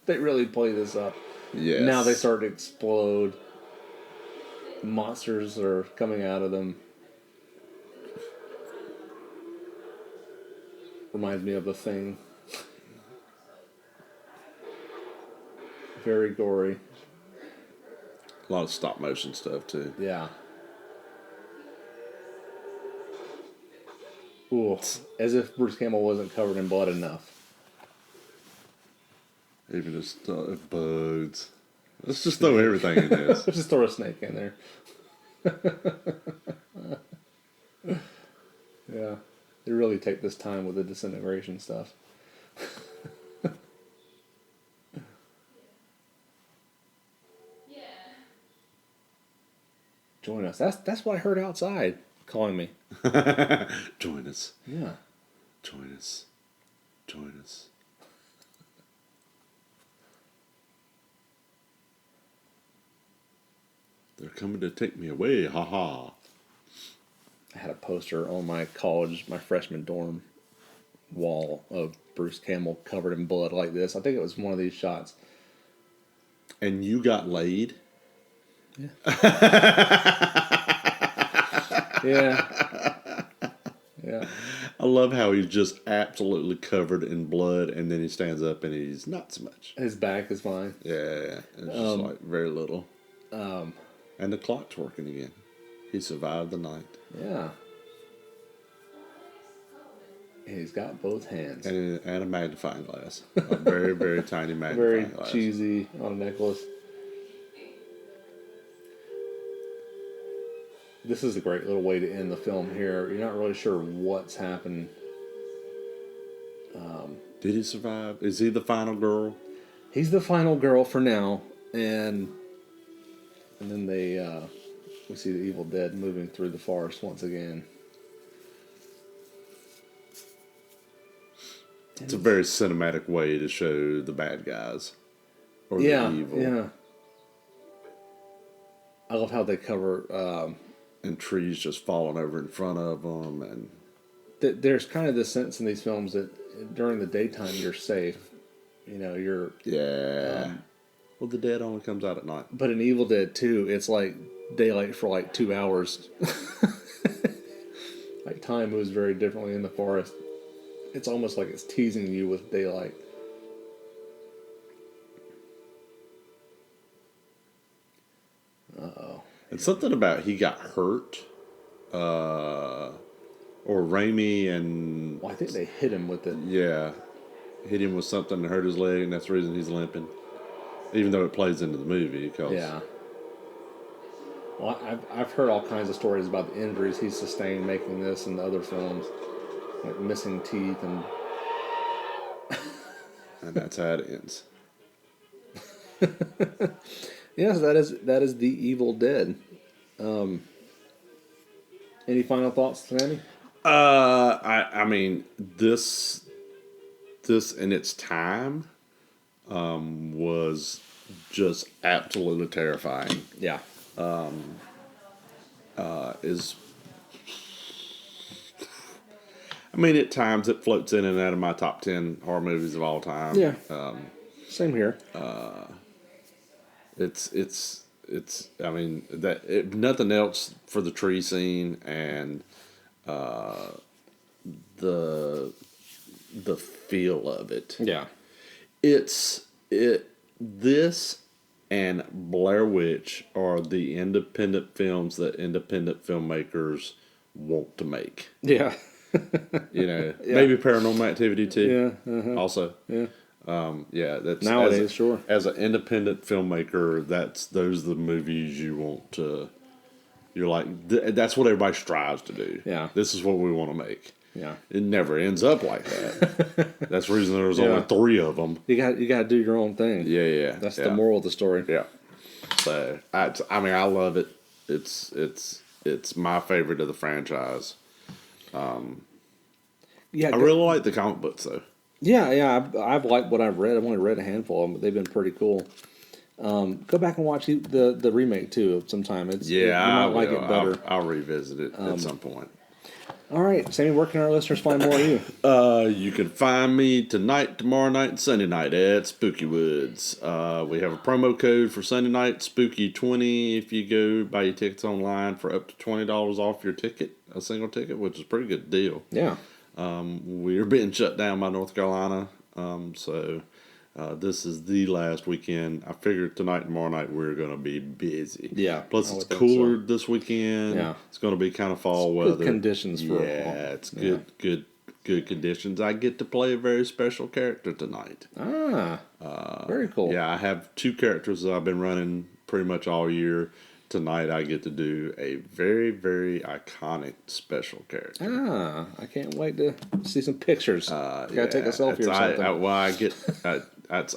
they really play this up. Yes. Now they start to explode. Monsters are coming out of them. Reminds me of The Thing. Very gory. A lot of stop motion stuff too. Yeah. Ooh, as if Bruce Campbell wasn't covered in blood enough. Even just bugs. Let's just throw everything in this. Let's just throw a snake in there. Yeah. They really take this time with the disintegration stuff. That's what I heard outside calling me. Join us. Yeah. Join us. Join us. They're coming to take me away. Ha ha. I had a poster on my freshman dorm wall of Bruce Campbell covered in blood like this. I think it was one of these shots. And you got laid? Yeah. Yeah. Yeah. I love how he's just absolutely covered in blood, and then he stands up and he's not so much. His back is fine. Yeah. It's just like very little. And the clock's working again. He survived the night. Yeah. And he's got both hands. And a magnifying glass. A very, very tiny magnifying Very glass. cheesy on a necklace. This is a great little way to end the film here. You're not really sure what's happened. Did he survive? Is he the final girl? He's the final girl for now, and then we see the Evil Dead moving through the forest once again. It's a very cinematic way to show the bad guys. Or the evil. Yeah. I love how they cover... and trees just falling over in front of them. And there's kind of this sense in these films that during the daytime you're safe. You know, you're... Yeah. Well, the dead only comes out at night. But in Evil Dead 2, it's like daylight for like 2 hours. Like time moves very differently in the forest. It's almost like it's teasing you with daylight. Uh-oh. And something about he got hurt. Or Raimi and... Well, I think they hit him with it. Yeah. Hit him with something and hurt his leg, and that's the reason he's limping. Even though it plays into the movie. Because Yeah. Well, I've heard all kinds of stories about the injuries he sustained making this and the other films. Like missing teeth and... And that's how it ends. Yes, that is the Evil Dead. Any final thoughts, Sammie? I mean, this in its time was just absolutely terrifying. Yeah. I mean, at times it floats in and out of my top 10 horror movies of all time. Yeah. Same here. It's I mean, nothing else for the tree scene and the feel of it. Yeah. This and Blair Witch are the independent films that independent filmmakers want to make. Yeah. You know, Yeah. maybe Paranormal Activity too. Yeah. Uh-huh. Also, Yeah. That's Nowadays, sure. As an independent filmmaker, those are the movies you want to. You're like, that's what everybody strives to do. Yeah. This is what we want to make. Yeah. It never ends up like that. That's the reason there's only 3 of them. You got to do your own thing. Yeah. That's the moral of the story. Yeah. So I mean, I love it. It's my favorite of the franchise. Yeah. I really like the comic books though. Yeah. I've liked what I've read. I've only read a handful of them, but they've been pretty cool. Go back and watch the remake too sometime. You might like it better. I'll revisit it at some point. All right, Sammie, where can our listeners find more of you? You can find me tonight, tomorrow night, and Sunday night at Spooky Woods. We have a promo code for Sunday night, Spooky20, if you go buy your tickets online for up to $20 off your ticket, a single ticket, which is a pretty good deal. Yeah. We're being shut down by North Carolina, so this is the last weekend. I figured tonight and tomorrow night we're going to be busy. Yeah, Plus I it's would think cooler so. this weekend. Yeah. It's going to be kind of fall Good weather. conditions for it's good conditions. I get to play a very special character tonight. Very cool. Yeah, I have 2 characters that I've been running pretty much all year. Tonight I get to do a very, very iconic special character. I can't wait to see some pictures. Gotta take a selfie or something.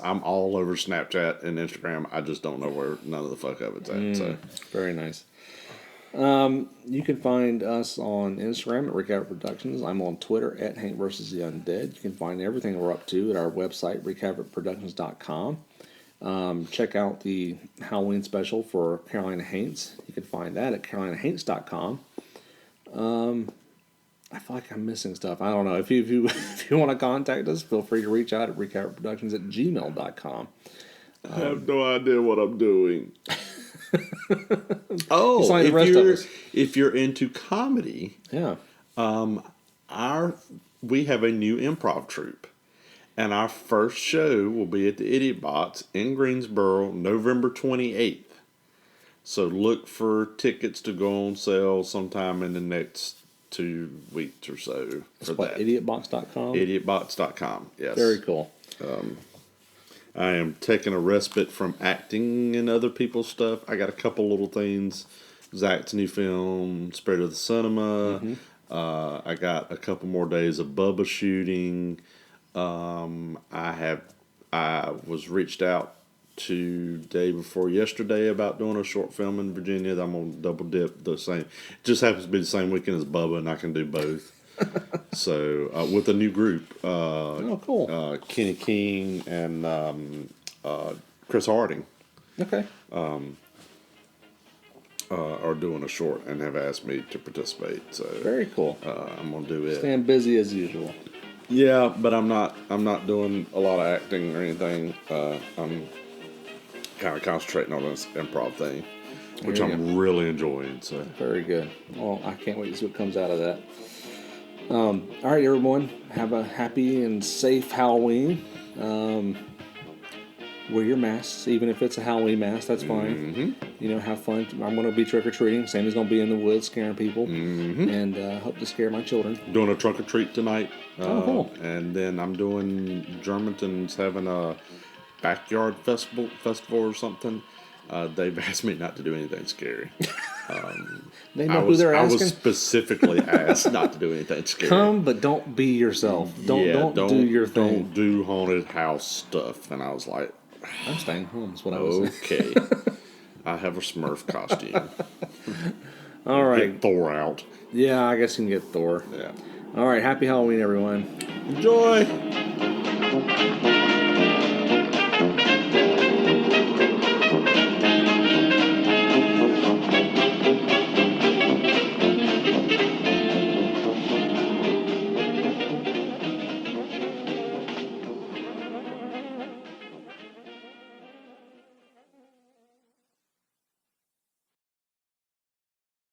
I'm all over Snapchat and Instagram. I just don't know where none of the fuck of it's at. So Very nice. You can find us on Instagram at Rick Abbott Productions. I'm on Twitter at Hank vs. the Undead. You can find everything we're up to at our website, rickabbottproductions.com. Check out the Halloween special for Carolina Haints. You can find that at carolinahaints.com. I feel like I'm missing stuff. I don't know. If you if you want to contact us, feel free to reach out at rickabbottproductions@gmail.com. I have no idea what I'm doing. It's Oh, like the rest of us. if you're into comedy, Yeah. we have a new improv troupe, and our first show will be at the Idiot Box in Greensboro, November 28th. So look for tickets to go on sale sometime in the next 2 weeks or so. It's what, idiotbox.com? Idiotbox.com, yes. Very cool. I am taking a respite from acting in other people's stuff. I got a couple little things. Zach's new film, Spirit of the Cinema. I got a couple more days of Bubba shooting. I was reached out to day before yesterday about doing a short film in Virginia that I'm gonna double dip the same. It just happens to be the same weekend as Bubba, and I can do both. So with a new group, cool. Kenny King and Chris Harding Okay. are doing a short and have asked me to participate. So Very cool. I'm gonna do it. Staying busy as usual. Yeah, but I'm not doing a lot of acting or anything. I'm kind of concentrating on this improv thing, which There you I'm really enjoying. So Very good. Well, I can't wait to see what comes out of that. All right, everyone. Have a happy and safe Halloween. Wear your masks, even if it's a Halloween mask. That's fine. You know, have fun. I'm going to be trick or treating. Sammy's going to be in the woods scaring people, and hope to scare my children. doing a trunk or treat tonight. Cool. And then I'm doing Germantown's having a backyard festival or something. They've asked me not to do anything scary. They know who they're I asking. was specifically asked not to do anything scary. Come, but don't be yourself. Don't do your thing. Don't do haunted house stuff. And I was like, I'm staying home. Is what I was saying. okay. I have a Smurf costume. All right. Get Thor out. Yeah, I guess you can get Thor. Yeah. All right. Happy Halloween, everyone. Enjoy.